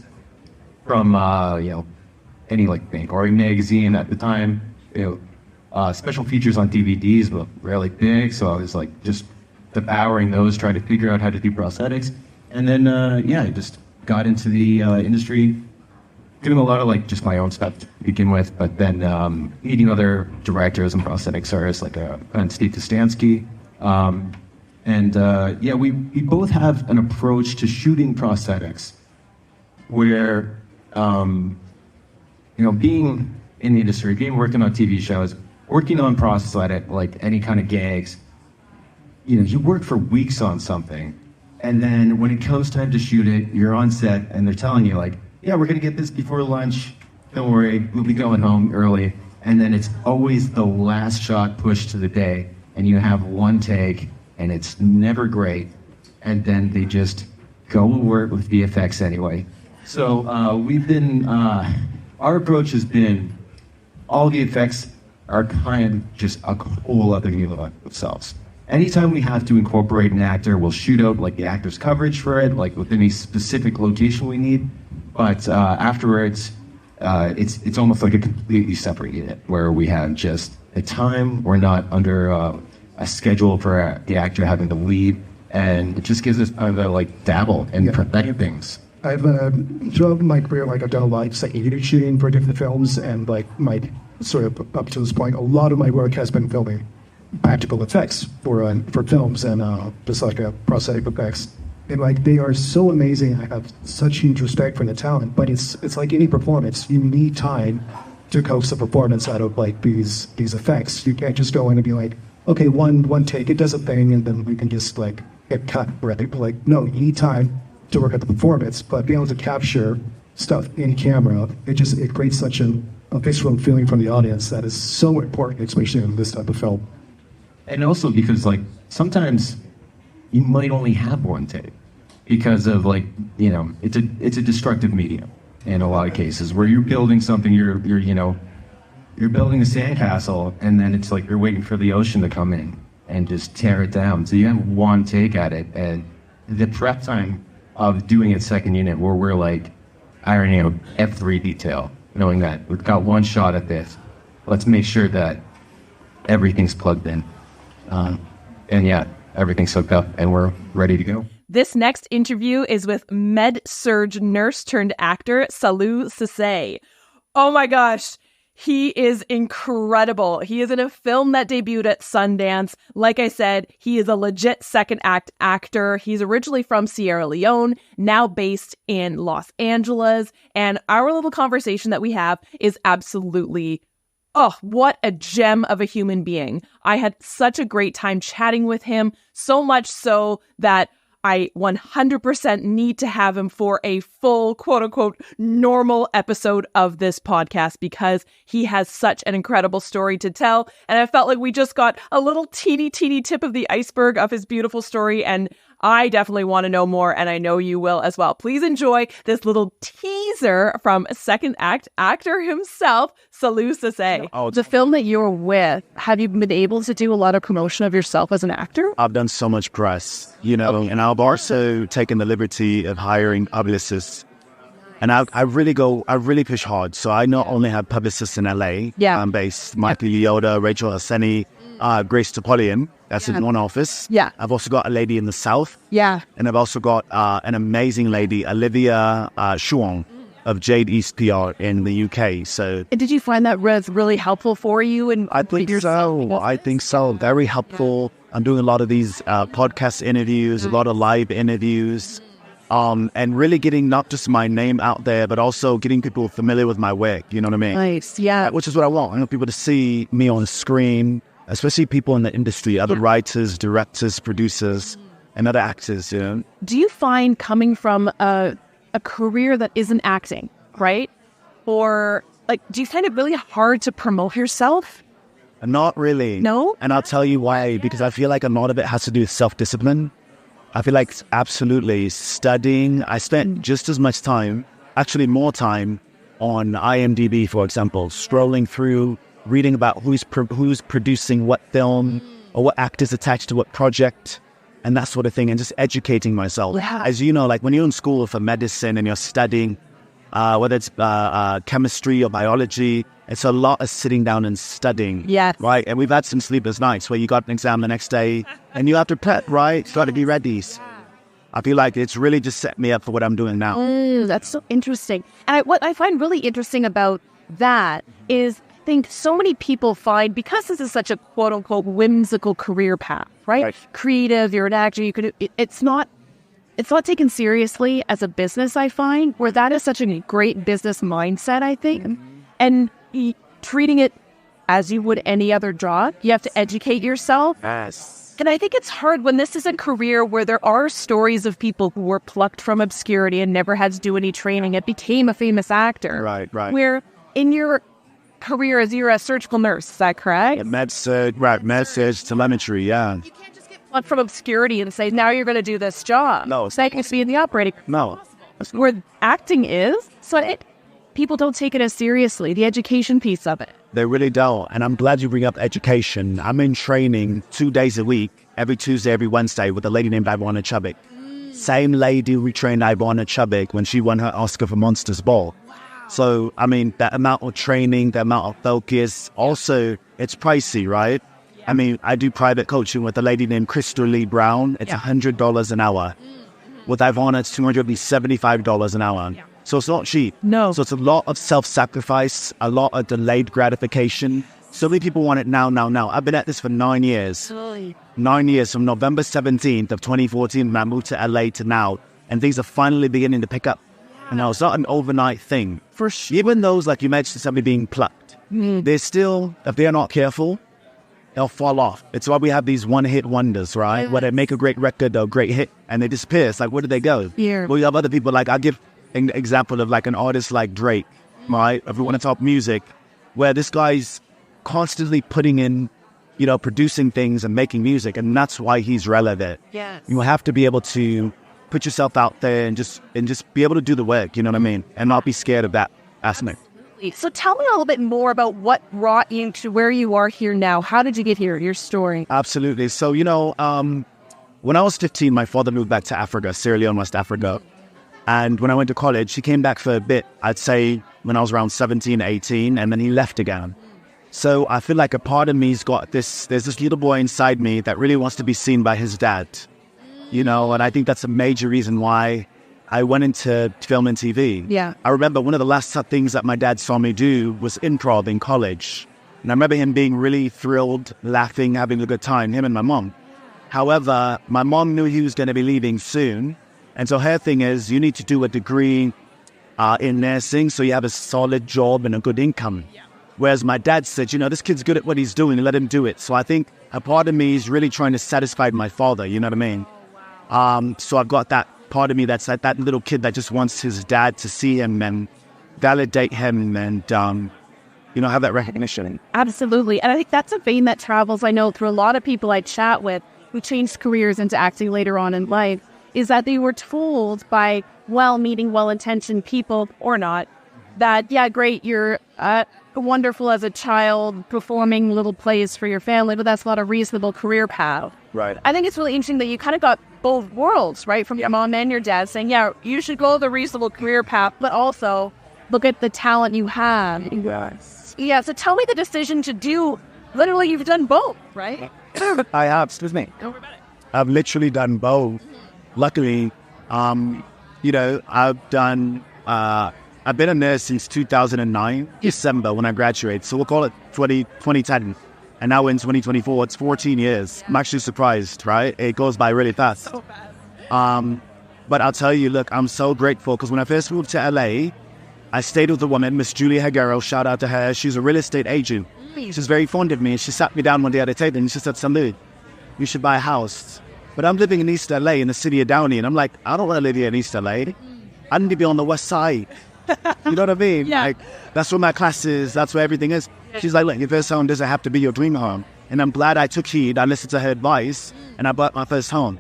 S9: from any like Bangori magazine at the time. Special features on DVDs, but rarely big. So I was like just devouring those, trying to figure out how to do prosthetics. And then, I just got into the industry, doing a lot of like just my own stuff to begin with, but then meeting other directors and prosthetics artists like Steve Kostansky, And yeah, we both have an approach to shooting prosthetics where, being in the industry, working on TV shows, working on prosthetic, like any kind of gags, you work for weeks on something. And then when it comes time to shoot it, you're on set and they're telling you like, yeah, we're going to get this before lunch. Don't worry, we'll be going home early. And then it's always the last shot pushed to the day. And you have one take and it's never great. And then they just go and work with VFX anyway. So we've been, our approach has been all VFX are kind of just a whole other deal of themselves. Anytime we have to incorporate an actor, we'll shoot out like the actor's coverage for it, like with any specific location we need. But afterwards, it's almost like a completely separate unit where we have just a time. We're not under a schedule for the actor having to lead, and it just gives us time to like dabble and perfect things.
S6: I've throughout my career, like I've done a lot of secondary shooting for different films, and like my sort of up to this point, a lot of my work has been filming practical effects for films and just like prosthetic effects. And like they are so amazing. I have such huge respect for the talent, but it's like any performance. You need time to coax the performance out of like these effects. You can't just go in and be like, okay, one take, it does a thing, and then we can just like get cut, right? But like, no, you need time to work at the performance, but being able to capture stuff in camera, it creates such a visceral feeling from the audience that is so important, especially in this type of film.
S9: And also because like sometimes you might only have one take because of like, it's a destructive medium in a lot of cases where you're building something, you're building a sandcastle, and then it's like you're waiting for the ocean to come in and just tear it down. So you have one take at it, and the prep time of doing it second unit where we're like ironing out every detail, knowing that we've got one shot at this. Let's make sure that everything's plugged in. And yeah, everything's hooked up and we're ready to go.
S1: This next interview is with med-surg nurse turned actor Salou Sisse. Oh my gosh. He is incredible. He is in a film that debuted at Sundance. Like I said, he is a legit second act actor. He's originally from Sierra Leone, now based in Los Angeles. And our little conversation that we have is absolutely, what a gem of a human being. I had such a great time chatting with him, so much so that I 100% need to have him for a full, quote unquote, normal episode of this podcast because he has such an incredible story to tell. And I felt like we just got a little teeny tip of the iceberg of his beautiful story. And I definitely want to know more, and I know you will as well. Please enjoy this little teaser from second act actor himself, Salou Sisse. The film that you're with, have you been able to do a lot of promotion of yourself as an actor?
S4: I've done so much press, and I've also taken the liberty of hiring publicists. And I really push hard. So I not only have publicists in LA, I'm based, Michael Yoda, Rachel Hassani, Grace Topolian, that's in one office.
S1: Yeah.
S4: I've also got a lady in the South.
S1: Yeah.
S4: And I've also got an amazing lady, Olivia Shuang of Jade East PR in the UK. So,
S1: and did you find that really helpful for you? And
S4: I think so. Very helpful. I'm doing a lot of these podcast interviews, a lot of live interviews. And really getting not just my name out there, but also getting people familiar with my work. You know what I mean?
S1: Nice, yeah.
S4: Which is what I want. I want people to see me on screen, especially people in the industry, other writers, directors, producers, and other actors.
S1: Do you find coming from a career that isn't acting, right? Or like, do you find it really hard to promote yourself?
S4: Not really.
S1: No?
S4: And I'll tell you why. Because I feel like a lot of it has to do with self-discipline. I feel like absolutely studying. I spent just as much time, actually more time, on IMDb, for example, scrolling through, reading about who's producing what film or what actors attached to what project and that sort of thing, and just educating myself.
S1: Yeah.
S4: As you know, like when you're in school for medicine and you're studying, whether it's chemistry or biology, it's a lot of sitting down and studying.
S1: Yes.
S4: Right? And we've had some sleepless nights where you got an exam the next day and you have to prep, right? You got to be ready. I feel like it's really just set me up for what I'm doing now.
S1: That's so interesting. And what I find really interesting about that is
S3: think so many people find, because this is such a quote unquote whimsical career path, right? Creative, you're an actor, it's not taken seriously as a business, I find, where that is such a great business mindset, I think. And treating it as you would any other job. You have to educate yourself.
S4: Yes.
S3: And I think it's hard when this is a career where there are stories of people who were plucked from obscurity and never had to do any training and became a famous actor.
S4: Right.
S3: Where in your career as you're a surgical nurse, is that correct?
S4: Med-surg, telemetry, yeah.
S3: You can't just get plucked from obscurity and say, now you're going to do this job.
S4: No.
S3: So you can be in the operating room.
S4: No.
S3: Where acting is, people don't take it as seriously, the education piece of it.
S4: They really don't. And I'm glad you bring up education. I'm in training 2 days a week, every Tuesday, every Wednesday, with a lady named Ivana Chubbuck. Same lady we trained Ivana Chubbuck when she won her Oscar for Monsters Ball. Wow. So, I mean, that amount of training, the amount of focus, also, it's pricey, right? Yeah. I mean, I do private coaching with a lady named Crystal Lee Brown. It's $100 an hour. With Ivana, it's $275 an hour. Yeah. So it's not cheap.
S3: No.
S4: So it's a lot of self-sacrifice, a lot of delayed gratification. So many people want it now. I've been at this for 9 years. 9 years, from November 17th of 2014 when I moved to LA to now. And things are finally beginning to pick up. And now it's not an overnight thing.
S3: For sure.
S4: Even those, like you mentioned, somebody being plucked, they're still, if they're not careful, they'll fall off. It's why we have these one-hit wonders, right? Yes. Where they make a great record or a great hit and they disappear. It's like, where do they go?
S3: Yeah.
S4: Well, you have other people, like I'll give an example of like an artist like Drake, right? If we want to talk music, where this guy's constantly putting in, producing things and making music, and that's why he's relevant.
S3: Yes.
S4: You have to be able to put yourself out there and just be able to do the work, you know what I mean? And not be scared of that aspect.
S3: So tell me a little bit more about what brought you to where you are here now. How did you get here? Your story.
S4: Absolutely. So, when I was 15, my father moved back to Africa, Sierra Leone, West Africa. And when I went to college, he came back for a bit, I'd say when I was around 17, 18, and then he left again. So I feel like a part of me's got there's this little boy inside me that really wants to be seen by his dad, and I think that's a major reason why I went into film and TV.
S3: Yeah.
S4: I remember one of the last things that my dad saw me do was improv in college. And I remember him being really thrilled, laughing, having a good time, him and my mom. However, my mom knew he was going to be leaving soon. And so her thing is, you need to do a degree in nursing so you have a solid job and a good income. Yeah. Whereas my dad said, this kid's good at what he's doing, let him do it. So I think a part of me is really trying to satisfy my father, you know what I mean? So I've got that part of me that's like that little kid that just wants his dad to see him and validate him and, have that recognition.
S3: Absolutely. And I think that's a vein that travels, I know, through a lot of people I chat with who changed careers into acting later on in life, is that they were told by well-meaning, well-intentioned people, or not, that, yeah, great, you're wonderful as a child performing little plays for your family, but that's not a reasonable career path.
S4: Right.
S3: I think it's really interesting that you kind of got both worlds, right, from your mom and your dad saying, yeah, you should go the reasonable career path, but also look at the talent you have.
S4: Yes.
S3: Yeah, so tell me the decision to do, literally you've done both, right?
S4: I have, excuse me.
S3: Don't worry about it.
S4: I've literally done both. Luckily, I've been a nurse since 2009, December, when I graduated. So we'll call it 2010. And now in 2024, it's 14 years. I'm actually surprised, right? It goes by really fast.
S3: So fast.
S4: But I'll tell you, look, I'm so grateful because when I first moved to LA, I stayed with a woman, Miss Julia Higuero, shout out to her. She's a real estate agent. She's very fond of me. And she sat me down one day at a table and she said, Salud, you should buy a house. But I'm living in East LA in the city of Downey. And I'm like, I don't want to live here in East LA. I need to be on the west side. You know what I mean?
S3: Yeah.
S4: Like, that's where my class is. That's where everything is. She's like, look, your first home doesn't have to be your dream home. And I'm glad I took heed. I listened to her advice and I bought my first home.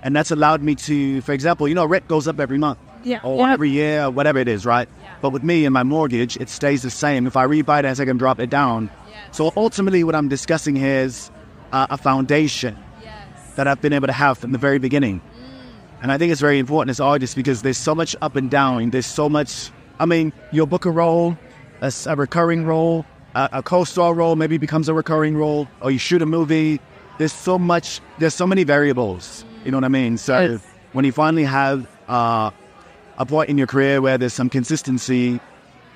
S4: And that's allowed me to, for example, rent goes up every month.
S3: Yeah.
S4: Or every year, or whatever it is, right? Yeah. But with me and my mortgage, it stays the same. If I refinance, I can drop it down. Yeah. So ultimately what I'm discussing here is a foundation that I've been able to have from the very beginning. And I think it's very important as artists because there's so much up and down. There's so much, you'll book a role, a recurring role, a co-star role maybe becomes a recurring role, or you shoot a movie. There's so many variables, you know what I mean? So when you finally have a point in your career where there's some consistency,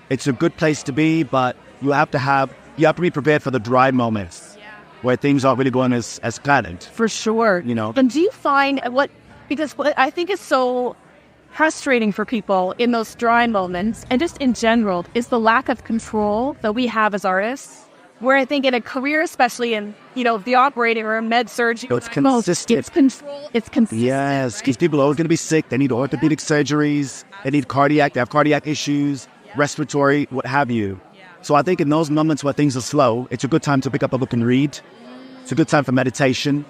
S4: it's a good place to be, but you have to be prepared for the dry moments where things aren't really going as planned.
S3: For sure. And do you find because what I think is so frustrating for people in those dry moments, and just in general, is the lack of control that we have as artists. Where I think in a career, especially in, the operating room, med surg,
S4: it's consistent.
S3: It's control. It's consistent.
S4: Yes, because people are always going to be sick. They need orthopedic surgeries. They need they have cardiac issues, respiratory, what have you. So I think in those moments where things are slow, it's a good time to pick up a book and read. It's a good time for meditation.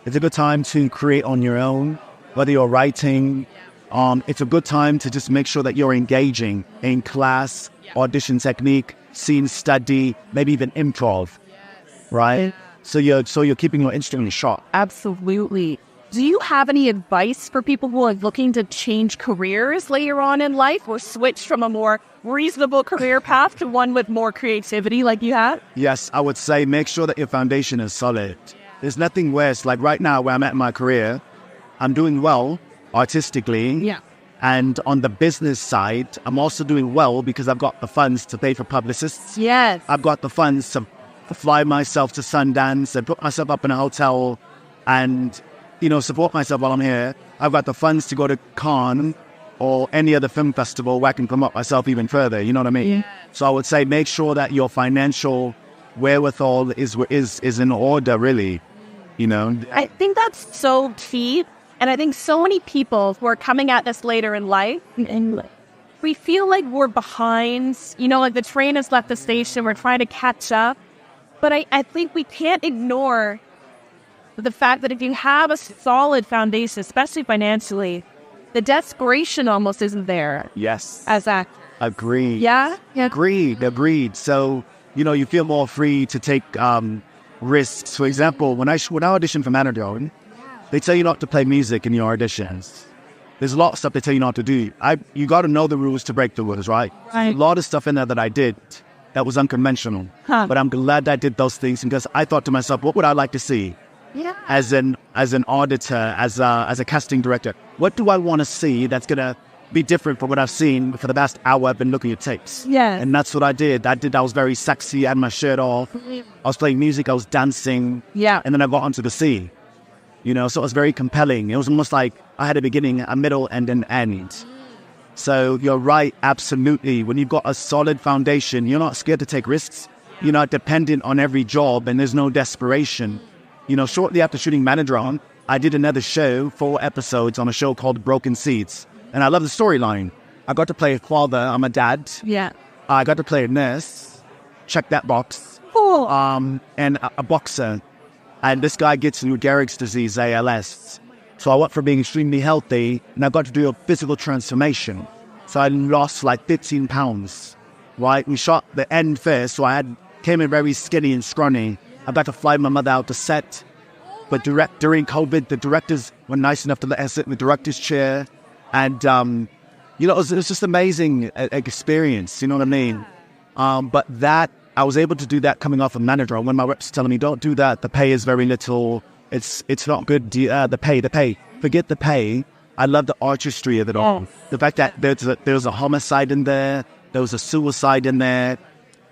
S4: It's a good time to create on your own, whether you're writing. It's a good time to just make sure that you're engaging in class, audition technique, scene study, maybe even improv, right? So you're keeping your instrument sharp.
S3: Absolutely. Do you have any advice for people who are looking to change careers later on in life or switch from a more reasonable career path to one with more creativity like you have?
S4: Yes, I would say make sure that your foundation is solid. There's nothing worse. Like right now where I'm at in my career, I'm doing well artistically.
S3: Yeah.
S4: And on the business side, I'm also doing well because I've got the funds to pay for publicists.
S3: Yes.
S4: I've got the funds to fly myself to Sundance and put myself up in a hotel and, support myself while I'm here. I've got the funds to go to Cannes or any other film festival where I can promote myself even further. You know what I mean?
S3: Yeah.
S4: So I would say make sure that your financial wherewithal is in order, really.
S3: I think that's so key. And I think so many people who are coming at this later in life, we feel like we're behind, like the train has left the station, we're trying to catch up. But I think we can't ignore the fact that if you have a solid foundation, especially financially, the desperation almost isn't there.
S4: Yes.
S3: As actors.
S4: Agreed.
S3: Yeah?
S4: Agreed. So, you feel more free to take risks. For example, when I auditioned for Manadone, they tell you not to play music in your auditions. There's a lot of stuff they tell you not to do. You got to know the rules to break the rules, right?
S3: Right.
S4: A lot of stuff in there that I did that was unconventional. But I'm glad I did those things because I thought to myself, what would I like to see?
S3: Yeah.
S4: As an auditor, as a casting director, what do I want to see that's gonna be different from what I've seen for the past hour I've been looking at tapes?
S3: Yeah.
S4: And that's what I did. I was very sexy. I had my shirt off. I was playing music. I was dancing.
S3: Yeah.
S4: And then I got onto the scene. So it was very compelling. It was almost like I had a beginning, a middle, and an end. So you're right, absolutely. When you've got a solid foundation, you're not scared to take risks. You're not dependent on every job, and there's no desperation. Shortly after shooting Manadron, I did another show, 4 episodes on a show called Broken Seeds. And I love the storyline. I got to play a father. I'm a dad.
S3: Yeah.
S4: I got to play a nurse. Check that box.
S3: Cool.
S4: And a boxer. And this guy gets Lou Gehrig's disease, ALS. So I went from being extremely healthy, and I got to do a physical transformation. So I lost like 15 pounds, right? We shot the end first, so came in very skinny and scrawny. I got to fly my mother out to set. But during COVID, the directors were nice enough to let her sit in the director's chair. And, it was just amazing experience, you know what I mean? But I was able to do that coming off of Manadron when my reps telling me, don't do that. The pay is very little. It's not good. The pay. Forget the pay. I love the artistry of it all. The fact that there's a homicide in there. There was a suicide in there.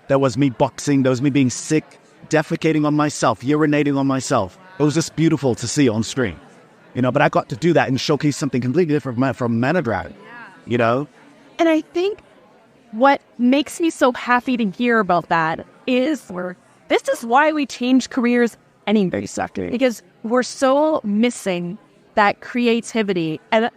S4: There was me boxing. There was me being sick, defecating on myself, urinating on myself. It was just beautiful to see on screen. But I got to do that and showcase something completely different from Manadron,
S3: And I think what makes me so happy to hear about that is this is why we change careers anyway, because we're so missing that creativity. And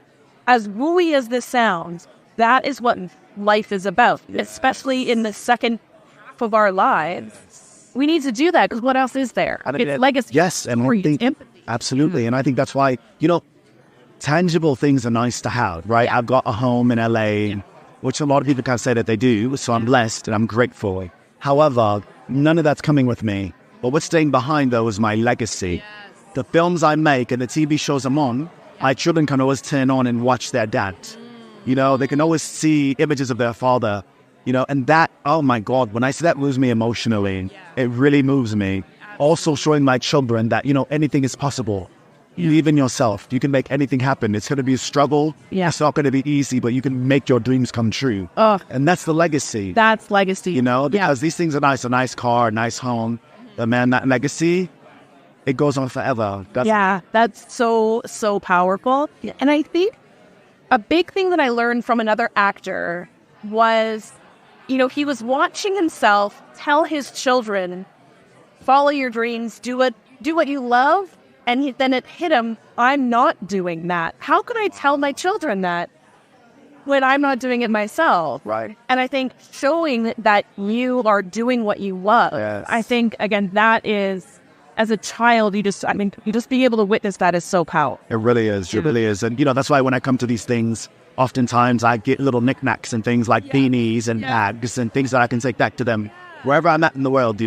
S3: as wooey as this sounds, that is what life is about, especially in the second half of our lives. We need to do that because what else is there? It's legacy.
S4: Yes, and I think, empathy. Absolutely. And I think that's why, tangible things are nice to have, right? I've got a home in LA, which a lot of people can't say that they do, so I'm blessed and I'm grateful. However, none of that's coming with me. But what's staying behind, though, is my legacy. The films I make and the TV shows I'm on, my children can always turn on and watch their dad. They can always see images of their father, and that, oh my God, when I see that moves me emotionally. It really moves me. Also showing my children that, anything is possible. Believe in yourself. You can make anything happen. It's going to be a struggle.
S1: Yeah.
S4: It's not going to be easy, but you can make your dreams come true.
S1: Oh,
S4: And that's the legacy.
S1: that's legacy.
S4: You know, because these things are nice. A nice car, a nice home. But man, that legacy, it goes on forever.
S1: That's so powerful. And I think a big thing that I learned from another actor was, he was watching himself tell his children, follow your dreams, do what you love. And then it hit him, I'm not doing that. How can I tell my children that when I'm not doing it myself?
S4: Right.
S1: And I think showing that you are doing what you love, I think, again, that is, as a child, you just being able to witness that is so powerful.
S4: It really is. It really is. And, that's why when I come to these things, oftentimes I get little knickknacks and things like beanies and bags and things that I can take back to them wherever I'm at in the world,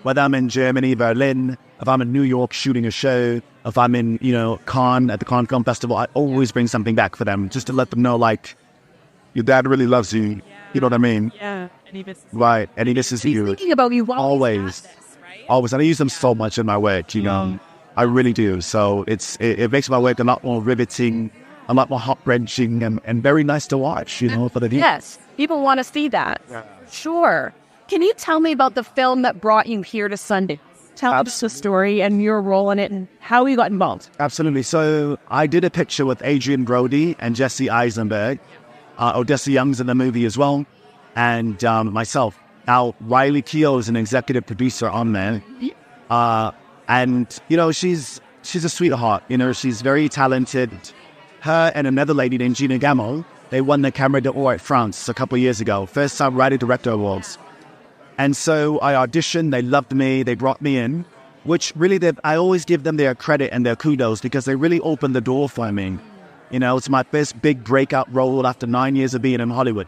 S4: whether I'm in Germany, Berlin, if I'm in New York shooting a show, if I'm in, Cannes at the Cannes Film Festival, I always bring something back for them just to let them know, like, your dad really loves you. You know what I mean?
S1: Yeah. And even
S4: Right. And he misses you.
S1: thinking about you
S4: Always. Always. And I use them so much in my work, I really do. So it makes my work a lot more riveting, a lot more heart-wrenching, and very nice to watch, for the viewers.
S1: Yes, people want to see that. Yeah. Sure. Can you tell me about the film that brought you here to Sundance? Tell us the story and your role in it and how you got involved.
S4: Absolutely. So I did a picture with Adrian Brody and Jesse Eisenberg. Odessa Young's in the movie as well, and myself. Now, Riley Keough is an executive producer on there. And, she's a sweetheart. She's very talented. Her and another lady named Gina Gamel, they won the Camera d'Or at France a couple of years ago. First time Writer Director Awards. And so I auditioned, they loved me, they brought me in, which really, I always give them their credit and their kudos because they really opened the door for me. It's my first big breakout role after 9 years of being in Hollywood.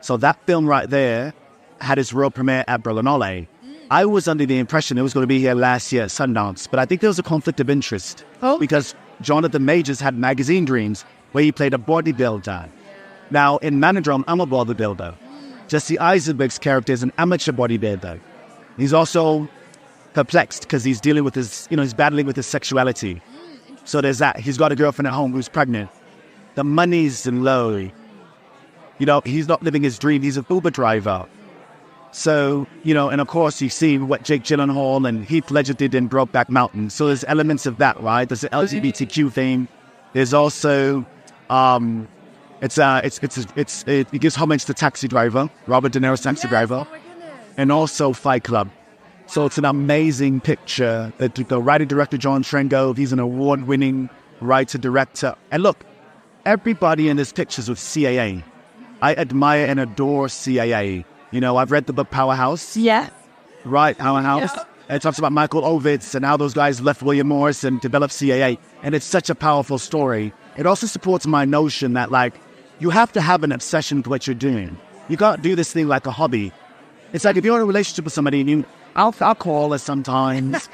S4: So that film right there had its world premiere at Berlinale. I was under the impression it was going to be here last year at Sundance, but I think there was a conflict of interest because Jonathan Majors had Magazine Dreams, where he played a bodybuilder. Now, in Manodrome, I'm a bodybuilder. Jesse Eisenberg's character is an amateur bodybuilder. He's also perplexed because he's dealing with he's battling with his sexuality. So there's that. He's got a girlfriend at home who's pregnant. The money's low. He's not living his dream. He's a Uber driver. So, and of course you've seen what Jake Gyllenhaal and Heath Ledger did in Brokeback Mountain. So there's elements of that, right? There's the LGBTQ theme. There's also, it gives homage to Taxi Driver, Robert De Niro's Taxi Driver, and also Fight Club. So it's an amazing picture. The writer-director John Trengove, he's an award-winning writer-director. And look, everybody in this picture is with CAA. I admire and adore CAA. I've read the book Powerhouse.
S1: Yeah.
S4: Right, Powerhouse. Yeah. It talks about Michael Ovitz and how those guys left William Morris and developed CAA. And it's such a powerful story. It also supports my notion that, you have to have an obsession with what you're doing. You can't do this thing like a hobby. It's like if you're in a relationship with somebody and I'll call her sometimes.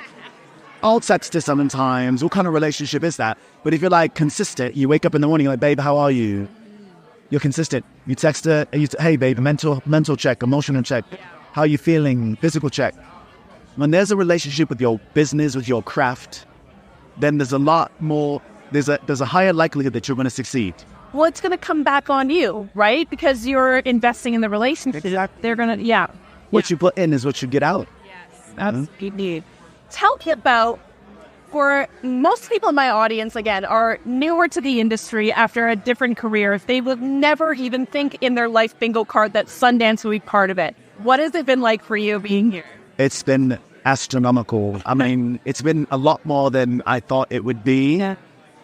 S4: I'll text her sometimes. What kind of relationship is that? But if you're consistent, you wake up in the morning like, babe, how are you? You're consistent. You text her, hey, babe, mental check, emotional check. How are you feeling? Physical check. When there's a relationship with your business, with your craft, then there's a lot more, there's a higher likelihood that you're going to succeed.
S1: Well, it's going to come back on you, right? Because you're investing in the relationship.
S4: Exactly.
S1: They're going to,
S4: What you put in is what you get out.
S1: Yes, that's what you need. Tell me about, for most people in my audience, again, are newer to the industry after a different career. They would never even think in their life bingo card that Sundance would be part of it. What has it been like for you being here?
S4: It's been astronomical. I mean, it's been a lot more than I thought it would be.
S1: Yeah.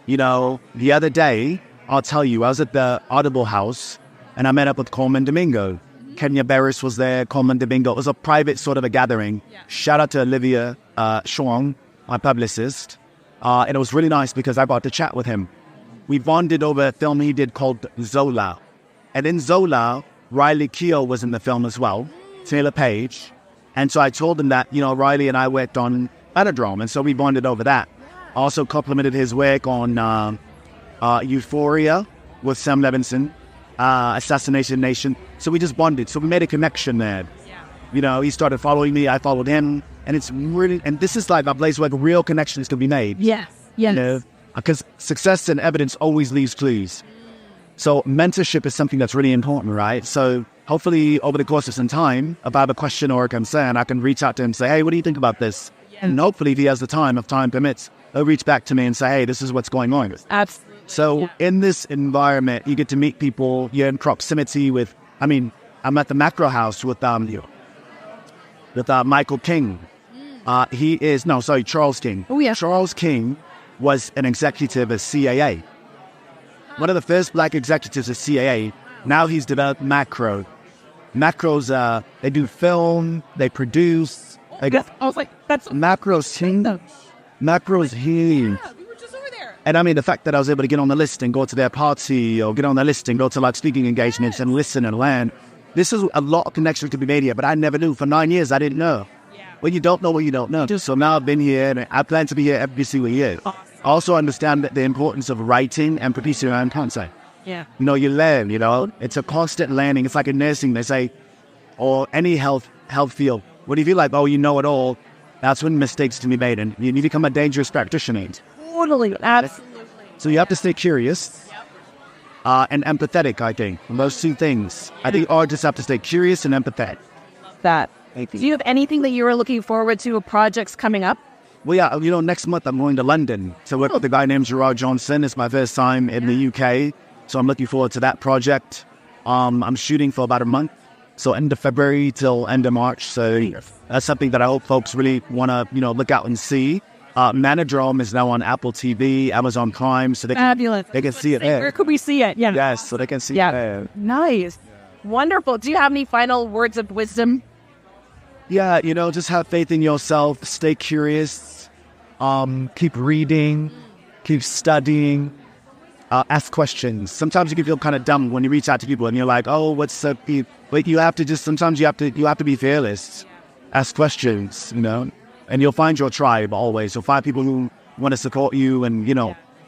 S4: The other day, I'll tell you, I was at the Audible House and I met up with Coleman Domingo. Kenya Barris was there, Coleman Domingo. It was a private sort of a gathering. Yeah. Shout out to Olivia Shuang, my publicist. And it was really nice because I got to chat with him. We bonded over a film he did called Zola. And in Zola, Riley Keough was in the film as well, Taylor Page. And so I told him that, Riley and I worked on Manodrome. And so we bonded over that. Also complimented his work on Euphoria with Sam Levinson, Assassination Nation. So we just bonded. So we made a connection there. Yeah. He started following me, I followed him. And it's really, and this is like a place where real connections can be made.
S1: Yes. Yes.
S4: Because success and evidence always leaves clues. So mentorship is something that's really important, right? So hopefully over the course of some time, if I have a question or a concern, I can reach out to him and say, hey, what do you think about this? And hopefully if he has the time, if time permits, he'll reach back to me and say, hey, this is what's going on.
S1: Absolutely.
S4: So in this environment, you get to meet people, you're in proximity with, I'm at the Macro House with Michael King. Charles King.
S1: Oh, yeah.
S4: Charles King was an executive at CAA. One of the first black executives at CAA. Now he's developed Macro. Macro's, they do film, they produce.
S1: I was like, that's...
S4: Macro's King. Macro's huge.
S1: Yeah, we were just over there.
S4: And the fact that I was able to get on the list and go to their party or get on the list and go to like speaking engagements and listen and learn. This is a lot of connections to be made here, but I never knew. For 9 years, I didn't know. Well, you don't know what you don't know. So now I've been here and I plan to be here every single year. I also understand the importance of writing and producing your own content.
S1: Yeah.
S4: You learn, It's a constant learning. It's like in nursing, they say, or any health field. What if you like, you know it all? That's when mistakes can be made and you become a dangerous practitioner.
S1: Totally. Absolutely.
S4: So you have to stay curious and empathetic, I think. Those two things. I think artists have to stay curious and empathetic.
S1: That. Do you have anything that you are looking forward to, projects coming up?
S4: Well, yeah, next month I'm going to London to work with a guy named Gerard Johnson. It's my first time in the UK, so I'm looking forward to that project. I'm shooting for about a month, so end of February till end of March. So that's something that I hope folks really want to, look out and see. Manodrome is now on Apple TV, Amazon Prime, so they can see it there.
S1: Where could we see it? Yeah.
S4: Yes, so they can see it there.
S1: Nice. Wonderful. Do you have any final words of wisdom?
S4: Yeah, just have faith in yourself, stay curious, keep reading, keep studying, ask questions. Sometimes you can feel kind of dumb when you reach out to people and you're like, oh, what's up? But you have to sometimes you have to be fearless. Ask questions, and you'll find your tribe always. You'll find people who want to support you and,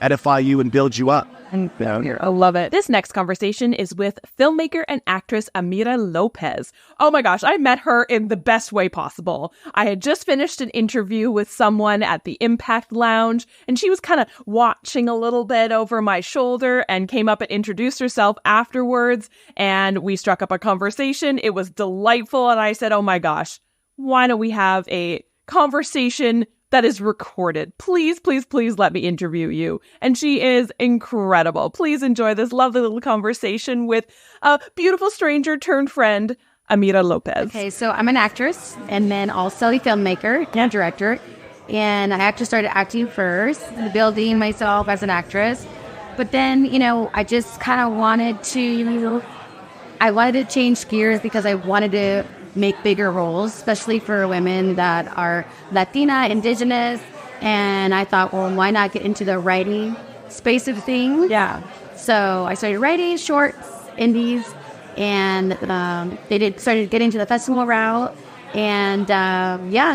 S4: edify you and build you up.
S1: And I love it. This next conversation is with filmmaker and actress Amira Lopez. Oh my gosh, I met her in the best way possible. I had just finished an interview with someone at the Impact Lounge, and she was kind of watching a little bit over my shoulder and came up and introduced herself afterwards, and we struck up a conversation. It was delightful, and I said, oh my gosh, why don't we have a conversation that is recorded? Please, please, please let me interview you. And she is incredible. Please enjoy this lovely little conversation with a beautiful stranger turned friend, Amira Lopez.
S10: Okay, so I'm an actress and then also a filmmaker and director. And I actually started acting first, building myself as an actress. But then, I just kind of wanted to change gears because I wanted to make bigger roles, especially for women that are Latina, Indigenous. And I thought, well, why not get into the writing space of things?
S1: Yeah.
S10: So I started writing shorts, indies, and started getting to the festival route. And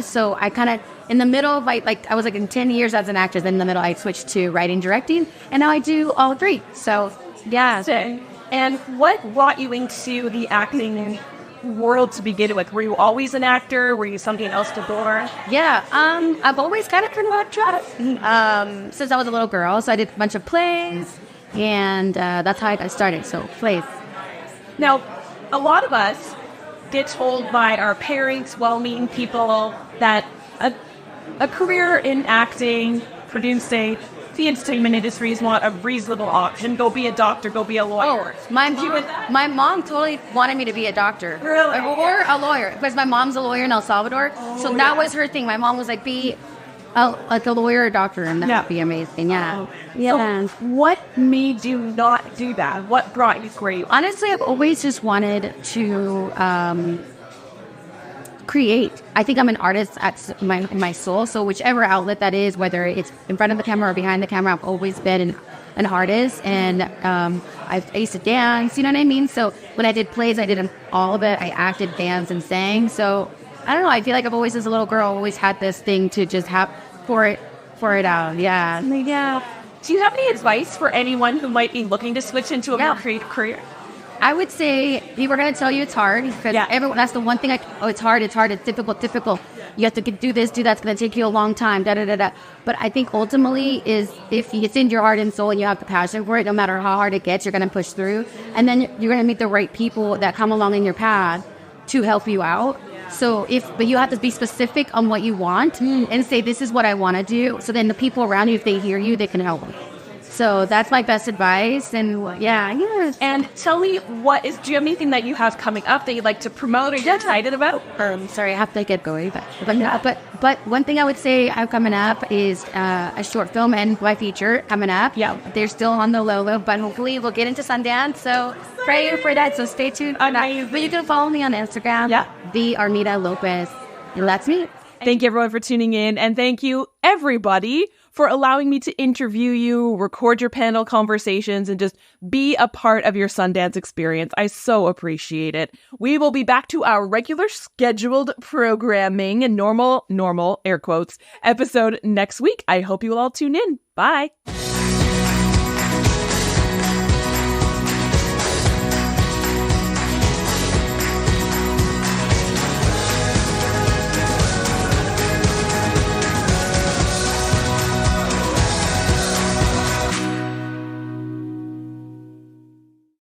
S10: so I kind of, in the middle of I was in 10 years as an actress. In the middle, I switched to writing, directing, and now I do all three. So, yeah.
S3: And what brought you into the acting world to begin with? Were you always an actor? Were you something else before?
S10: Yeah, I've always kind of been an actress since I was a little girl. So I did a bunch of plays, and that's how I got started. So plays.
S3: Now, a lot of us get told by our parents, well-meaning people, that a career in acting, producing, the entertainment industry is not a reasonable option. Go be a doctor, go be a lawyer.
S10: Oh, my mom totally wanted me to be a doctor.
S3: Really?
S10: Or a lawyer, because my mom's a lawyer in El Salvador. So that was her thing. My mom was like, be a lawyer or a doctor, and that would be amazing. Yeah.
S3: Yeah. So what made you not do that? What brought you through?
S10: Honestly, I've always just wanted to create. I think I'm an artist at my soul. So whichever outlet that is, whether it's in front of the camera or behind the camera, I've always been an artist. And I used to dance, you know what I mean? So when I did plays, I did all of it. I acted, danced, and sang. So I don't know. I feel like I've always, as a little girl, always had this thing to just have pour it out. Yeah.
S3: Yeah. Do you have any advice for anyone who might be looking to switch into a more creative career?
S10: I would say people are going to tell you it's hard because everyone, that's the one thing it's hard, it's difficult. You have to do this, do that. It's going to take you a long time, But I think ultimately is if it's in your heart and soul and you have the passion for it, no matter how hard it gets, you're going to push through. And then you're going to meet the right people that come along in your path to help you out. So but you have to be specific on what you want and say, this is what I want to do. So then the people around you, if they hear you, they can help. So that's my best advice. And
S1: And tell me, do you have anything that you have coming up that you'd like to promote or you're excited about?
S10: Sorry, I have to get going. But one thing I would say coming up is a short film and my feature coming up. Yeah, they're still on the low, but hopefully we'll get into Sundance. So pray for that. So stay tuned. But you can follow me on Instagram. Yeah, the Armida Lopez. And that's me.
S1: Thank you everyone for tuning in, and thank you everybody for allowing me to interview you, record your panel conversations, and just be a part of your Sundance experience. I so appreciate it. We will be back to our regular scheduled programming and normal, air quotes, episode next week. I hope you will all tune in. Bye.